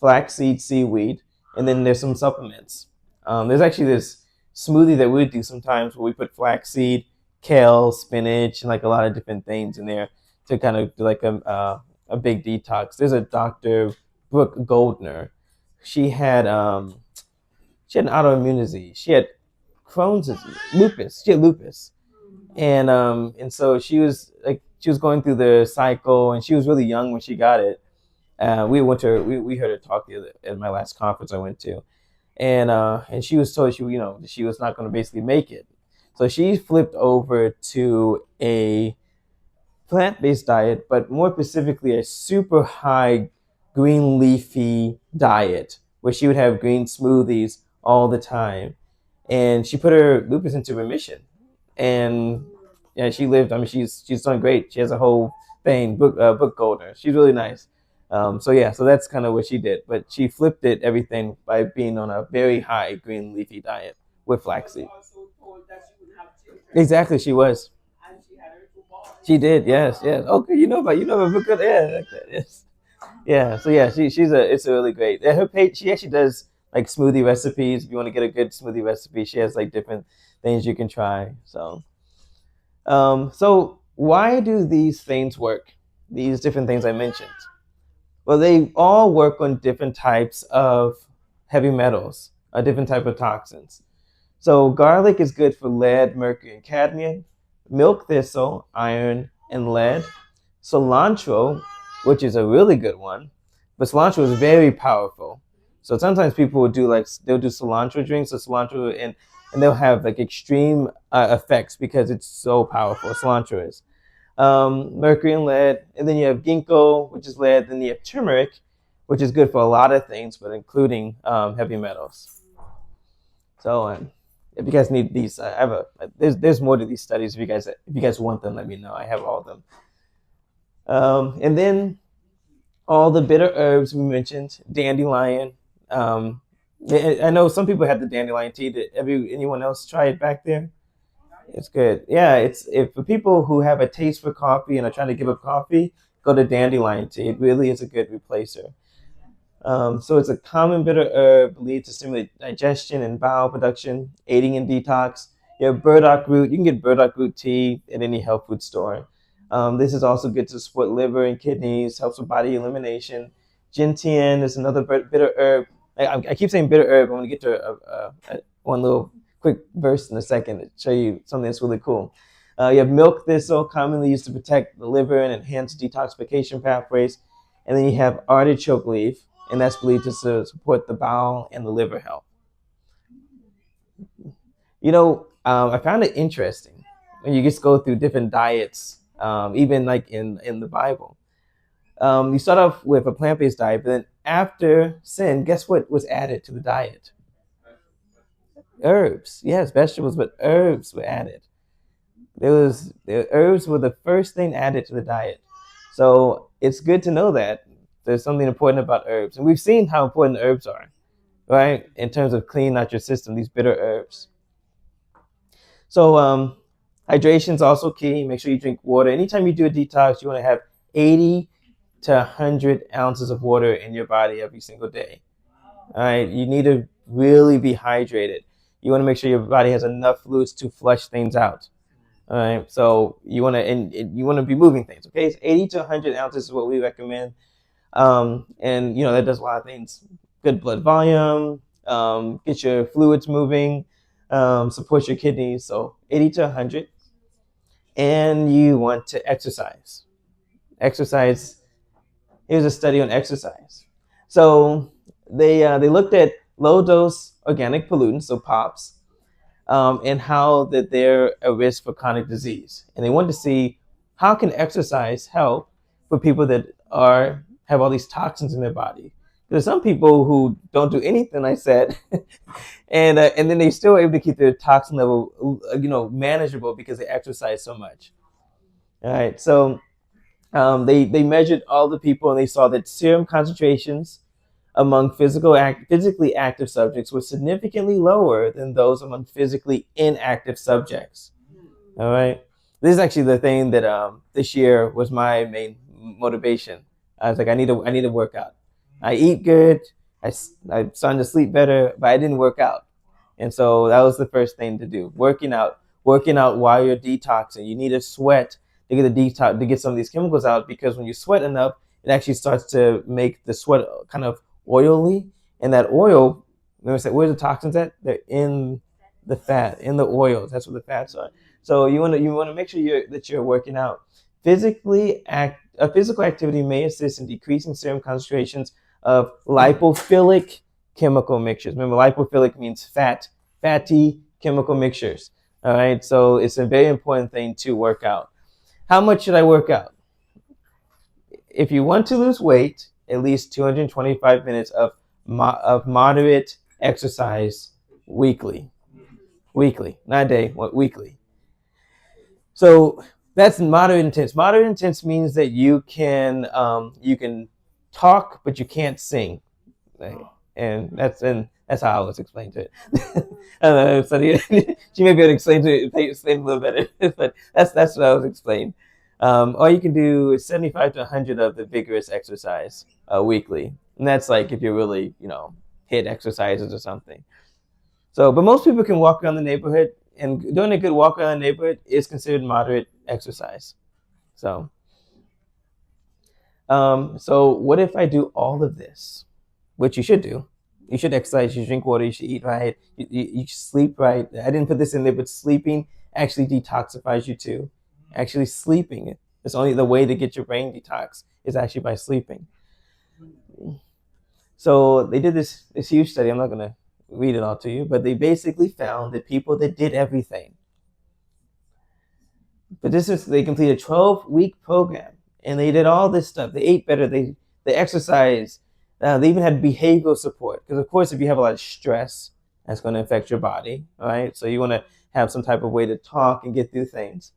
flaxseed, seaweed, and then there's some supplements. There's actually this smoothie that we do sometimes where we put flaxseed, kale, spinach, and like a lot of different things in there to kind of do like a big detox. There's a Dr. Brooke Goldner. She had an autoimmune disease. She had Crohn's disease, lupus. She had lupus, and so she was going through the cycle, and she was really young when she got it. We heard her talk at my last conference I went to, and she was told she was not going to basically make it, so she flipped over to a plant-based diet, but more specifically a super high green leafy diet where she would have green smoothies all the time, and she put her lupus into remission, and yeah, she lived. I mean, she's done great. She has a whole thing, book golder. She's really nice. So that's kind of what she did, but she flipped it everything by being on a very high green leafy diet with flaxseed. Exactly, she was. She did, yes, yes. Okay, you know about book golder, yeah, like that, yes. Yeah, so yeah, it's a really great. Her page, she actually does like smoothie recipes. If you want to get a good smoothie recipe, she has like different things you can try. So why do these things work? These different things I mentioned. Well, they all work on different types of heavy metals, a different type of toxins. So garlic is good for lead, mercury, and cadmium. Milk thistle, iron, and lead. Cilantro, which is a really good one, but cilantro is very powerful. So sometimes people will they'll do cilantro drinks or cilantro, and they'll have like extreme effects because it's so powerful. Cilantro is mercury and lead, and then you have ginkgo, which is lead. Then you have turmeric, which is good for a lot of things, but including heavy metals. So if you guys need these, I have there's more to these studies. If you guys want them, let me know. I have all of them. And then all the bitter herbs we mentioned, dandelion. I know some people have the dandelion tea. Did anyone else try it back there? It's good. Yeah, it's if for people who have a taste for coffee and are trying to give up coffee, go to dandelion tea. It really is a good replacer. So it's a common bitter herb believed to stimulate digestion and bowel production, aiding in detox. You have burdock root. You can get burdock root tea at any health food store. This is also good to support liver and kidneys, helps with body elimination. Gentian is another bitter herb. I keep saying bitter herb. I'm going to get to one little quick verse in a second to show you something that's really cool. You have milk thistle, commonly used to protect the liver and enhance detoxification pathways. And then you have artichoke leaf, and that's believed to support the bowel and the liver health. I found it interesting when you just go through different diets, even like in the Bible. You start off with a plant-based diet, but then after sin, guess what was added to the diet? Herbs. Yes, vegetables, but herbs were added. The herbs were the first thing added to the diet. So it's good to know that there's something important about herbs, and we've seen how important herbs are, right? In terms of cleaning out your system, these bitter herbs. So hydration is also key. Make sure you drink water. Anytime you do a detox, you want to have 80 to 100 ounces of water in your body every single day. All right, you need to really be hydrated. You want to make sure your body has enough fluids to flush things out. All right, so you want to be moving things. Okay, it's 80 to 100 ounces is what we recommend, and that does a lot of things. Good blood volume, get your fluids moving. supports your kidneys. So 80 to 100. And you want to exercise. Exercise. Here's a study on exercise. So they looked at low dose organic pollutants, so POPs, and how that they're a risk for chronic disease. And they wanted to see how can exercise help for people that are have all these toxins in their body. There's some people who don't do anything, I said, and then they still able to keep their toxin level, manageable because they exercise so much. All right, so they measured all the people and they saw that serum concentrations among physically active subjects were significantly lower than those among physically inactive subjects. All right. This is actually the thing that this year was my main motivation. I was like, I need to work out. I eat good. I'm starting to sleep better, but I didn't work out. And so that was the first thing to do. Working out while you're detoxing. You need to sweat to get the detox to get some of these chemicals out because when you sweat enough, it actually starts to make the sweat kind of oily, and that oil. Remember, I said, where's the toxins at? They're in the fat, in the oils. That's what the fats are. So you want to make sure you're working out. Physical activity may assist in decreasing serum concentrations of lipophilic chemical mixtures. Remember, lipophilic means fatty chemical mixtures. All right, so it's a very important thing to work out. How much should I work out? If you want to lose weight, at least 225 minutes of moderate exercise weekly. Weekly, not a day, weekly. So that's moderate intense. Moderate intense means that you can talk, but you can't sing. Right? And that's how I was explained to it. I don't know, so she may be able to explain a little better, but that's what I was explained. All you can do is 75 to 100 of the vigorous exercise weekly, and that's like if you're really hit exercises or something. So, but most people can walk around the neighborhood, and doing a good walk around the neighborhood is considered moderate exercise. So, so what if I do all of this? Which you should do. You should exercise, you should drink water, you should eat right, you should sleep right. I didn't put this in there, but sleeping actually detoxifies you too. Actually sleeping, it's only the way to get your brain detox is actually by sleeping. So they did this huge study. I'm not going to read it all to you, but they basically found that people that did everything, but they completed a 12-week program and they did all this stuff. They ate better, they exercised, they even had behavioral support because of course if you have a lot of stress, that's going to affect your body. All right, so you want to have some type of way to talk and get through things.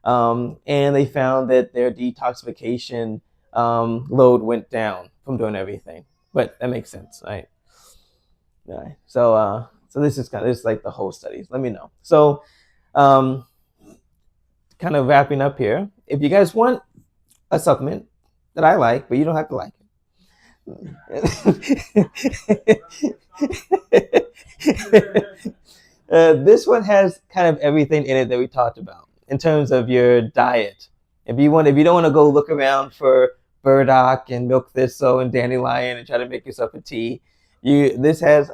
And they found that their detoxification load went down from doing everything. But that makes sense, right? All right. So this is like the whole studies. Let me know. So kind of wrapping up here. If you guys want a supplement that I like, but you don't have to like it. This one has kind of everything in it that we talked about in terms of your diet. If you don't want to go look around for burdock and milk thistle and dandelion and try to make yourself a tea, this has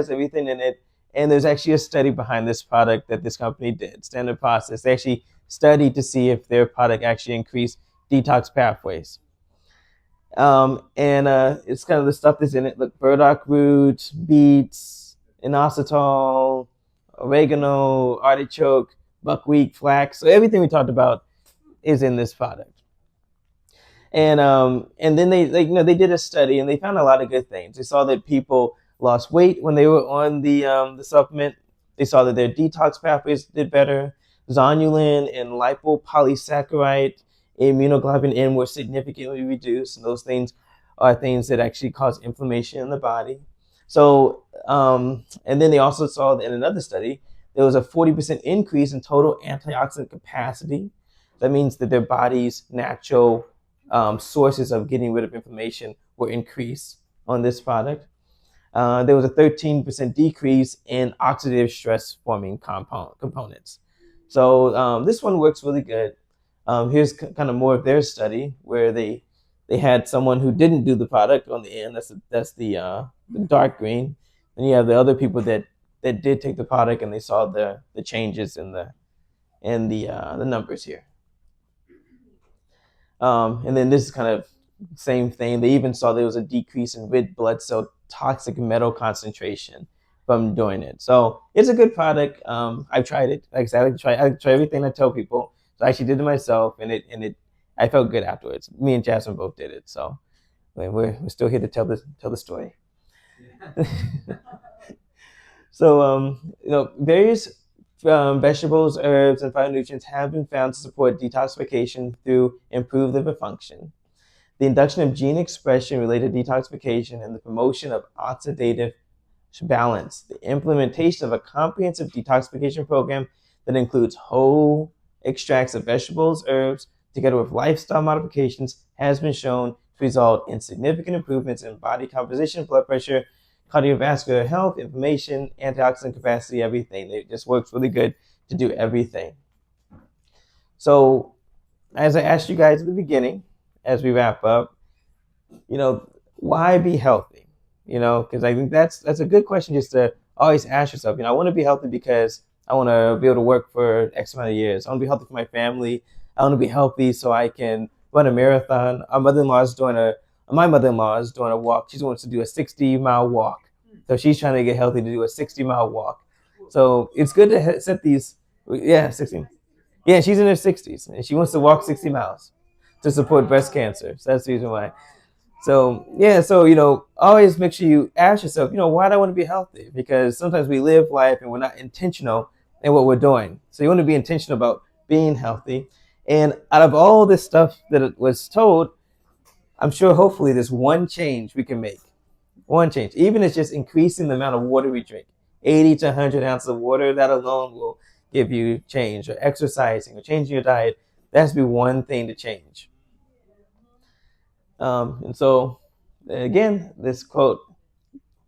everything in it. And there's actually a study behind this product that this company did, Standard Process. They actually studied to see if their product actually increased detox pathways. And it's kind of the stuff that's in it. Look, burdock root, beets, inositol, oregano, artichoke, buckwheat, flax. So everything we talked about is in this product. And then they did a study and they found a lot of good things. They saw that people lost weight when they were on the supplement. They saw that their detox pathways did better. Zonulin and lipopolysaccharide, immunoglobulin N were significantly reduced. And those things are things that actually cause inflammation in the body. So, and then they also saw that in another study, there was a 40% increase in total antioxidant capacity. That means that their body's natural sources of getting rid of inflammation were increased on this product. There was a 13% decrease in oxidative stress forming components. So this one works really good. Here's kind of more of their study where they had someone who didn't do the product on the end. That's the dark green. And you have the other people that that did take the product, and they saw the changes in the numbers here. And then this is kind of same thing. They even saw there was a decrease in red blood cell toxic metal concentration from doing it. So it's a good product. I've tried it. Like I said, I try everything I tell people. So I actually did it myself, and it I felt good afterwards. Me and Jasmine both did it. So we're still here to tell the story. So various vegetables, herbs, and phytonutrients have been found to support detoxification through improved liver function. The induction of gene expression related detoxification and the promotion of oxidative balance. The implementation of a comprehensive detoxification program that includes whole extracts of vegetables, herbs, together with lifestyle modifications, has been shown to result in significant improvements in body composition, blood pressure, cardiovascular health, inflammation, antioxidant capacity, everything. It just works really good to do everything. So, as I asked you guys at the beginning, as we wrap up, why be healthy? Because I think that's a good question just to always ask yourself. I want to be healthy because I want to be able to work for X amount of years. I want to be healthy for my family. I want to be healthy so I can run a marathon. My mother-in-law is doing a walk. She wants to do a 60-mile walk. So she's trying to get healthy to do a 60-mile walk. So it's good to set these, 60. Yeah, she's in her 60s and she wants to walk 60 miles to support breast cancer. So that's the reason why. So always make sure you ask yourself, why do I want to be healthy? Because sometimes we live life and we're not intentional in what we're doing. So you want to be intentional about being healthy. And out of all this stuff that it was told, I'm sure hopefully there's one change we can make. One change. Even if it's just increasing the amount of water we drink. 80 to 100 ounces of water, that alone will give you change. Or exercising or changing your diet. That has to be one thing to change. And so, again, this quote,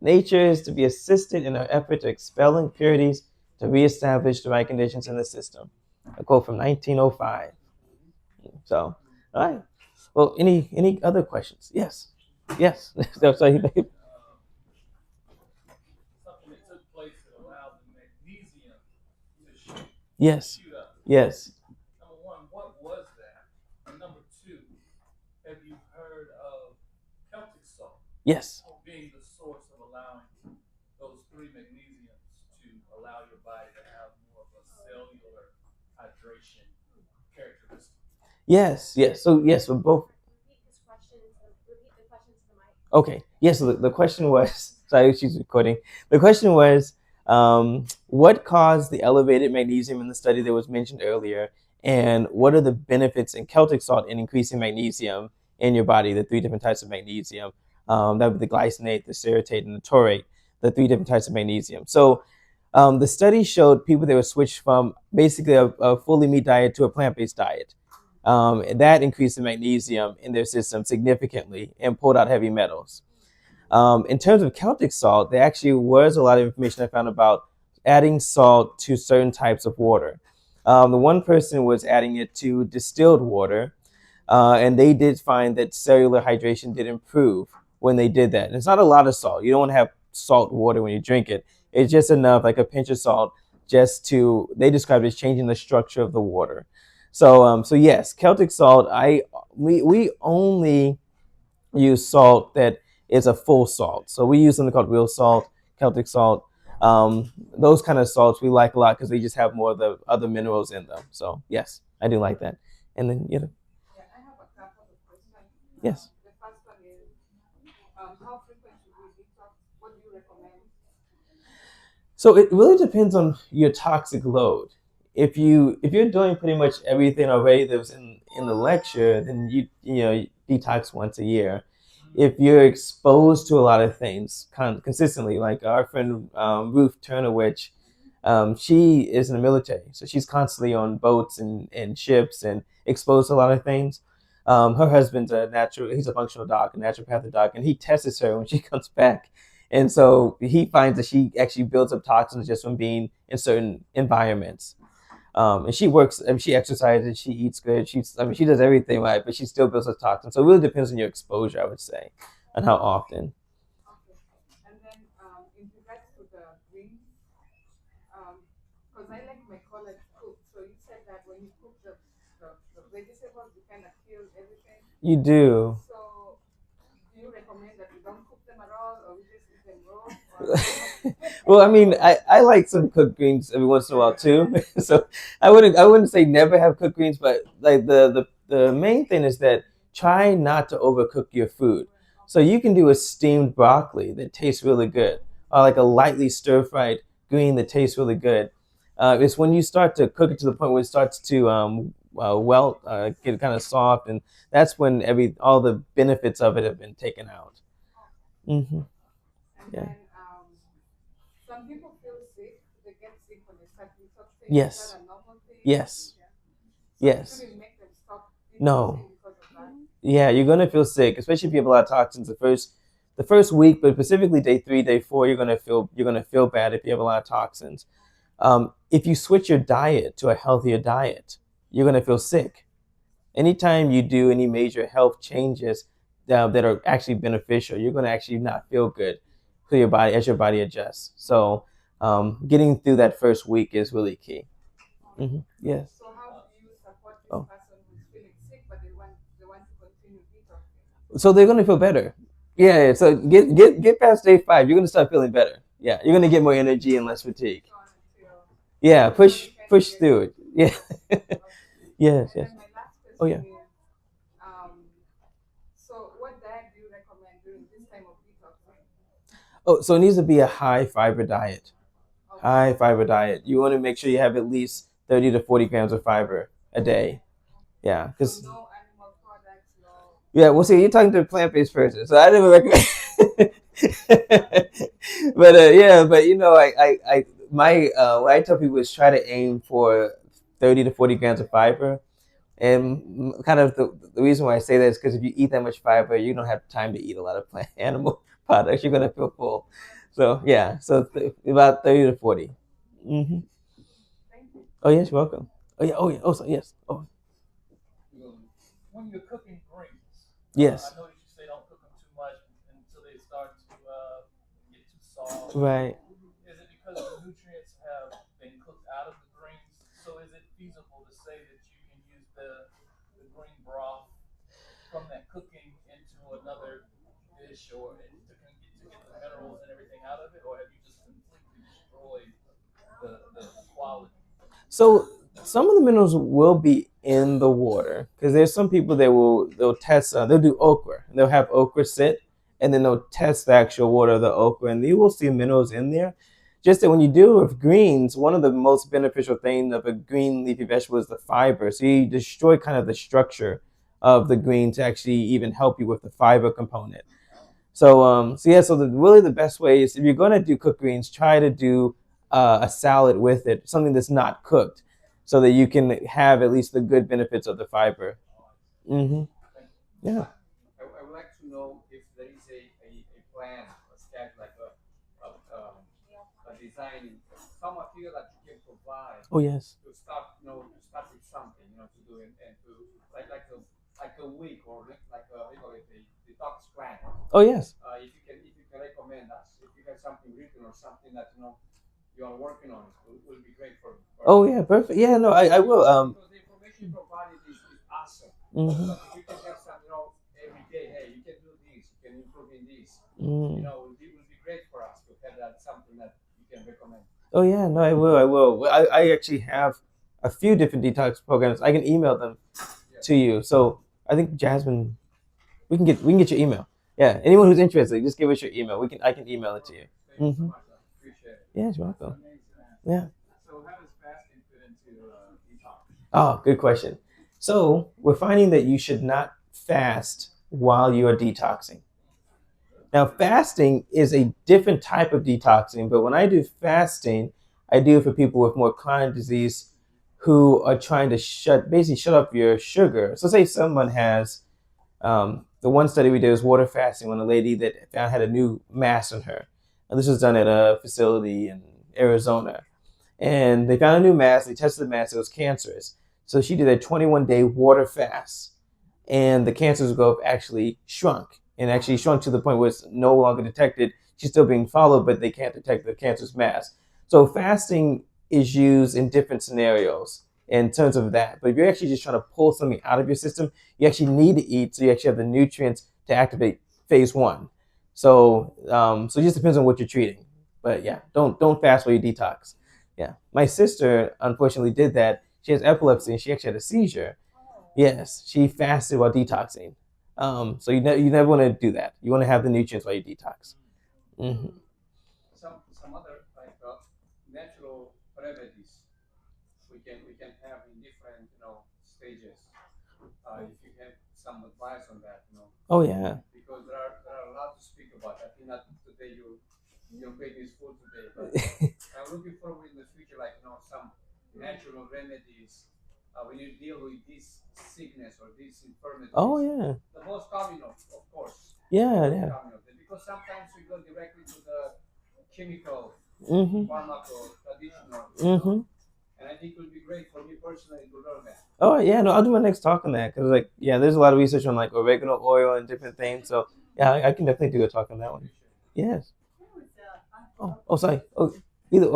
nature is to be assisted in our effort to expel impurities to reestablish the right conditions in the system. A quote from 1905. So, all right. Well, any other questions? Yes. Yes. So, something that took place that allowed the magnesium to yes. shoot up. Yes. Number one, what was that? And number two, have you heard of Celtic salt Yes. being the source of allowing those three magnesiums to allow your body to have more of a cellular hydration characteristic? Yes. Yes. So yes, we're both. Repeat the question to the mic. Okay. Yes. So the question was. Sorry, she's recording. The question was, what caused the elevated magnesium in the study that was mentioned earlier, and what are the benefits in Celtic salt in increasing magnesium in your body? The three different types of magnesium. That would be the glycinate, the ceratate, and the taurate. The three different types of magnesium. So. The study showed people that were switched from basically a fully meat diet to a plant-based diet. That increased the magnesium in their system significantly and pulled out heavy metals. In terms of Celtic salt, there actually was a lot of information I found about adding salt to certain types of water. The one person was adding it to distilled water, and they did find that cellular hydration did improve when they did that. And it's not a lot of salt. You don't want to have salt water when you drink it. It's just enough, like a pinch of salt, just to, they described it as changing the structure of the water. So yes, Celtic salt, we only use salt that is a full salt. So we use something called real salt, Celtic salt. Those kind of salts we like a lot because they just have more of the other minerals in them. So yes, I do like that. And then Yeah, I have a couple of questions. Yes. The first one is, how frequent should we detox? What do you recommend? So it really depends on your toxic load. If you're doing pretty much everything already that was in the lecture, then you detox once a year. If you're exposed to a lot of things consistently, like our friend Ruth Turner, which she is in the military, so she's constantly on boats and ships and exposed to a lot of things. Her husband's he's a functional doc, a naturopathic doc, and he tests her when she comes back. And so he finds that she actually builds up toxins just from being in certain environments. And she works, she exercises, she eats good, she does everything right, but she still builds up toxins. So it really depends on your exposure, I would say, and how often. Okay. And then in regards to the greens, Because I like my collard cooked. So you said that when you cook the vegetables, you kind of kill everything. You do. So do you recommend that we don't cook them at all, or we just eat them raw? Or Well, I mean, I like some cooked greens every once in a while too. So I wouldn't say never have cooked greens, but like the main thing is that try not to overcook your food. So you can do a steamed broccoli that tastes really good, or like a lightly stir fried green that tastes really good. It's when you start to cook it to the point where it starts to get kind of soft, and that's when every all the benefits of it have been taken out. Hmm. and Yeah. then some people feel sick. They get sick when they start detoxing. Is Yes. that a normal thing? Yes. So it Yes. shouldn't make them stop No. detoxing because of that. Yeah, you're gonna feel sick, especially if you have a lot of toxins the first week, but specifically day 3, day 4, you're gonna feel bad if you have a lot of toxins. If you switch your diet to a healthier diet, you're gonna feel sick. Anytime you do any major health changes that are actually beneficial, you're gonna actually not feel good for your body as your body adjusts. So, getting through that first week is really key. Yes. So how do you support this Oh. person who's feeling sick but they want to continue detoxing? So they're gonna feel better. Yeah. So get past day 5. You're gonna start feeling better. Yeah. You're gonna get more energy and less fatigue. Keep on until Yeah. Push you kind of push get through it. Yeah. okay. Yes. And Yes. then my last Oh question yeah. is, so what diet do you recommend during this time of detoxing? Oh, so it needs to be a high fiber diet. Okay. High fiber diet. You want to make sure you have at least 30 to 40 grams of fiber a day. Yeah. So Because no animal products, no. yeah. Well, see, you're talking to a plant-based person, so I never recommend. But yeah. But what I tell people is try to aim for 30 to 40 grams of fiber. And kind of the reason why I say that is because if you eat that much fiber, you don't have time to eat a lot of plant animal products. You're gonna feel full. So yeah, so about 30 to 40. Mm-hmm. Thank you. Oh yes, you're welcome. Oh yeah. Oh yeah. Oh so, yes. Oh When you're cooking greens, yes. I know that you say don't cook them too much until they start to get too soft. Right. Is it because the nutrients have been cooked out of the greens? So is it feasible to say that you can use the green broth from that cooking into another dish, or to get the minerals and everything out of it, or have you just completely destroyed the quality? So some of the minerals will be in the water because there's some people they'll test they'll do okra and they'll have okra sit and then they'll test the actual water of the okra and you will see minerals in there. Just that when you do it with greens, one of the most beneficial things of a green leafy vegetable is the fiber. So you destroy kind of the structure of the green to actually even help you with the fiber component. So yeah, so really the best way is if you're gonna do cooked greens, try to do a salad with it, something that's not cooked, so that you can have at least the good benefits of the fiber. Mm-hmm. Yeah. I would like to know if there is a plan, a schedule, like a design, some material that you can provide Oh yes. to start, to start with something, to do it and to like a week or like a detox plan. Oh yes. If you can recommend us, if you have something written or something that you are working on, it will be great for Oh yeah. Perfect. Yeah. No, I will. because the information provided is awesome. Mm-hmm. But if you can have some, every day, hey, you can do this, you can improve in this, Mm. it will be great for us to have that something that you can recommend. Oh yeah. No, I will. I will. I actually have a few different detox programs. I can email them Yes. to you. So I think Jasmine, we can get your email. Yeah. Anyone who's interested, just give us your email. I can email it to you. Thank you so Mm-hmm. much. I appreciate it. Yeah, you're That's welcome. amazing, man. Yeah. So how does fasting fit into detox? Oh, good question. So we're finding that you should not fast while you are detoxing. Now, fasting is a different type of detoxing, but when I do fasting, I do it for people with more chronic disease who are trying to basically shut up your sugar. So, say someone has the one study we did was water fasting on a lady that found had a new mass on her. And this was done at a facility in Arizona. And they found a new mass. They tested the mass. It was cancerous. So she did a 21-day water fast. And the cancerous growth actually shrunk. And actually shrunk to the point where it's no longer detected. She's still being followed, but they can't detect the cancerous mass. So fasting is used in different scenarios in terms of that. But if you're actually just trying to pull something out of your system, you actually need to eat so you actually have the nutrients to activate phase one. So it just depends on what you're treating. But yeah, don't fast while you detox. Yeah, my sister unfortunately did that. She has epilepsy and she actually had a seizure. Yes, she fasted while detoxing. So you never want to do that. You want to have the nutrients while you detox. Hmm. Some other like natural remedies we can have in different stages. If you have some advice on that, Oh yeah. because there are a lot to speak about. I think not today your plate is full today, but I'm looking forward in the future, like some natural remedies when you deal with this sickness or these Oh infirmities. yeah. The most common, of course, the Yeah, most yeah. common of them, because sometimes we go directly to the chemical, Mhm. pharmaco, traditional, Mhm. and I think it would be great for me personally to learn that. Oh yeah, no, I'll do my next talk on that because like yeah, there's a lot of research on like oregano oil and different things. So yeah, I can definitely do a talk on that one. Appreciate it. Yes. There was Oh sorry. Oh either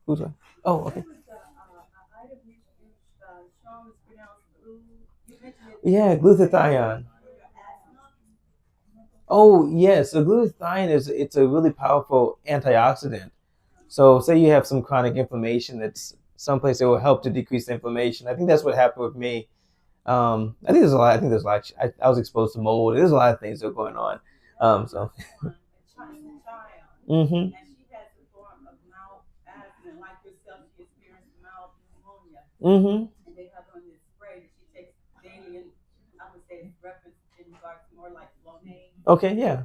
who's right? Oh okay. there was a item Sean was pronounced blue. You mentioned it Yeah, glutathione. for your asthma. Oh yes, so glutathione is it's a really powerful antioxidant. So say you have some chronic inflammation that's someplace that will help to decrease the inflammation. I think that's what happened with me. I think there's a lot. I think there's a lot. I was exposed to mold. There's a lot of things that are going on. Well, I So. know one, it's a child, Mm-hmm. and she has a form of mouth asthma, and like yourself, she experienced mouth pneumonia, Mm-hmm. and they have on this spray that she takes daily, and I would say it's reference in regards to more like Flonase. Okay. Yeah.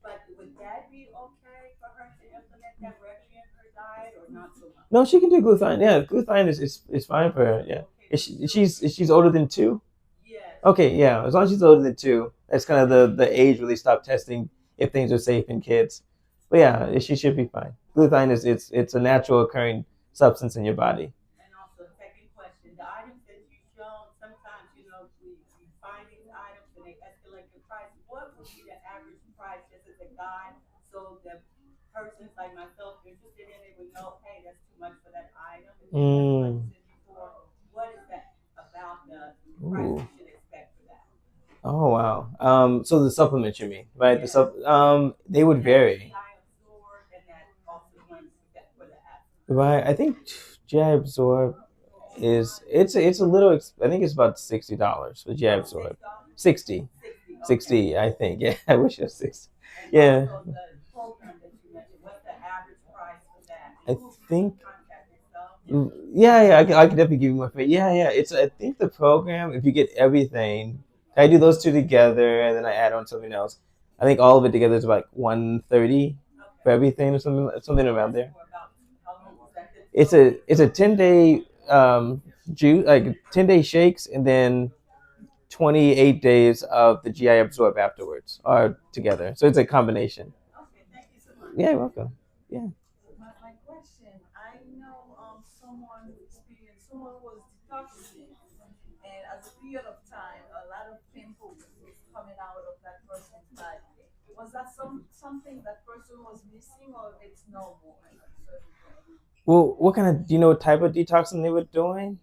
But would that be okay for her to implement that regularly in her diet, or not so much? No, she can do glutathione. Yeah, glutathione is fine for her. Is it Yeah. okay for children? Is she's older than 2? Yes. Okay. Yeah. As long as she's older than 2, that's kind of the age where they stop testing if things are safe in kids. But yeah, she should be fine. Glutathione is it's a natural occurring substance in your body. And also, second question, the items that you've shown, sometimes, we find these items and they escalate the price. What would be the average price just as a guide so the persons like myself interested in it would know, hey, that's too much for that item. And then the other, like you Mm. said before, what is that about the price Ooh. we should expect for that? Oh wow. So the supplements you mean, right? The Yeah. sub they would That vary. GI absorb and that also one for the asthma. Right. I think GI Absorb is it's a little I think it's about $60 for GI Absorb. $6? 60. 60, okay. 60, I think. Yeah, I wish it was 60. And Yeah. also the program that you mentioned, what's the average price for that? And I who do you think contact yourself? yeah, I can definitely give you more information. Yeah. It's I think the program if you get everything, I do those two together and then I add on something else. I think all of it together is about 130 Okay. for everything or something And around that's there. for about how long consecutive? It's a 10-day juice like 10-day shakes and then 28 days of the GI Absorb afterwards are together. So it's a combination. Okay, thank you so much. Yeah, you're welcome. Yeah. My question, I know someone who experienced, someone was detoxing, and as a period of time, a lot of pimples was coming out of that person's body. Was that something that person was missing, or it's normal at a certain point? Well, what kind of do you know what type of detoxing they were doing?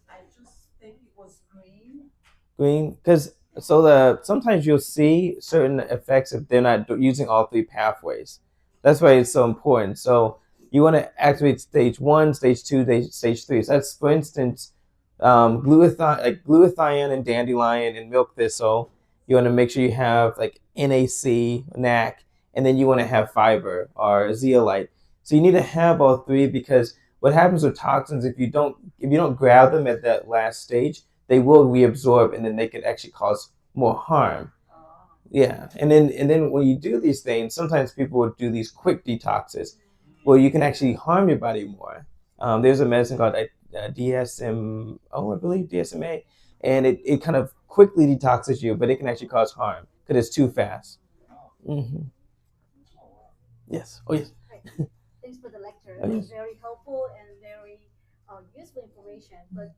I just think it was green. Green, because so the sometimes you'll see certain effects if they're not using all three pathways. That's why it's so important. So you want to activate stage one, stage two, stage three. So that's for instance, glutathione and dandelion and milk thistle. You want to make sure you have like NAC, NAC, and then you want to have fiber or zeolite. So you need to have all three because what happens with toxins if you don't grab them at that last stage, they will reabsorb and then they could actually cause more harm. Oh. Yeah, and then when you do these things, sometimes people will do these quick detoxes, where you can actually harm your body more. There's a medicine called DSM, I believe DSMA, and it kind of quickly detoxes you, but it can actually cause harm because it's too fast. Hmm. Yes. Oh yes. Great. Thanks for the lecture. Oh It was yes. very helpful and very useful information. But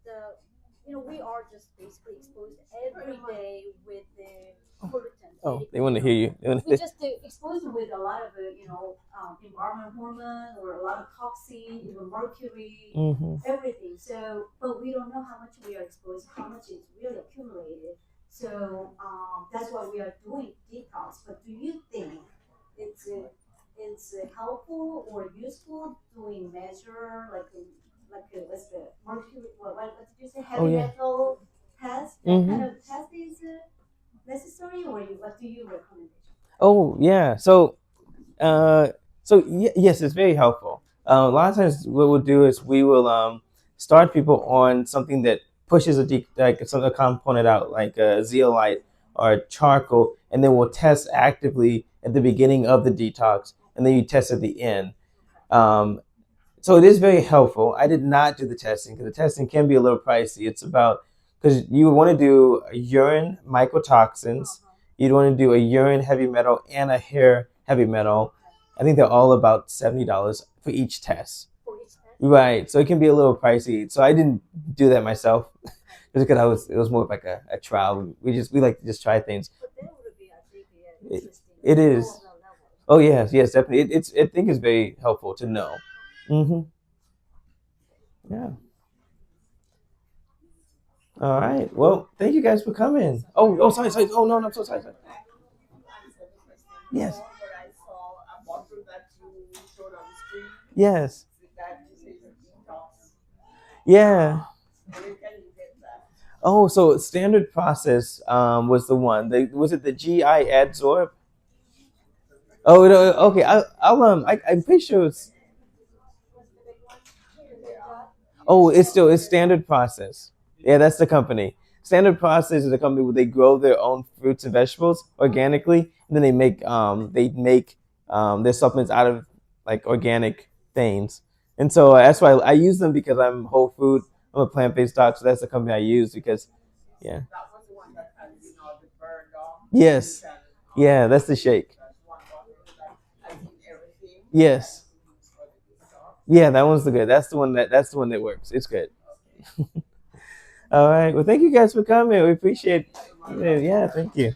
we are just basically exposed every day with the pollutants. Oh, they want to hear you. We just exposed with a lot of environment hormone or a lot of toxin, even mercury, everything. So, but we don't know how much we are exposed, how much is really accumulated. So that's why we are doing detox. But do you think it's helpful or useful doing measure what's the mercury? What did you say? Heavy metal test. That kind of test is necessary, or what do you recommend? Oh yeah. Yes, it's very helpful. A lot of times, what we'll do is we will start people on something that pushes a component out, like a zeolite or charcoal, and then we'll test actively at the beginning of the detox, and then you test at the end. Um, so it is very helpful. I did not do the testing because the testing can be a little pricey. It's about because you want to do a urine mycotoxins, you'd want to do a urine heavy metal and a hair heavy metal. I think they're all about $70 for each test. Right, so it can be a little pricey. So I didn't do that myself, just because it was more like a trial. We like to just try things. It is. Oh yes, yes, definitely. I think it's very helpful to know. Mm-hmm. Yeah. All right. Well, thank you guys for coming. Oh, sorry, sorry. Oh no, no, I'm so sorry. Yes. I saw a bottle that you showed on the screen. Yes. That you say the detox. Yeah. Where can you get that? Oh, so standard process was the one. Was it the GI adsorb? Oh no. Okay. I'm pretty sure it's. Oh, it's standard process. Yeah, that's the company. Standard process is a company where they grow their own fruits and vegetables organically, and then they make their supplements out of like organic things. And so that's why I use them because I'm whole food. I'm a plant based doc, so that's the company I use because, yeah. That was the one that has, the burned off. Yes. Yeah, that's the shake. That's one bottle that has everything. Yes. For the detox. Yeah, that one's the good. That's the one that works. It's good. All right. Well, thank you guys for coming. We appreciate it. Yeah, thank you.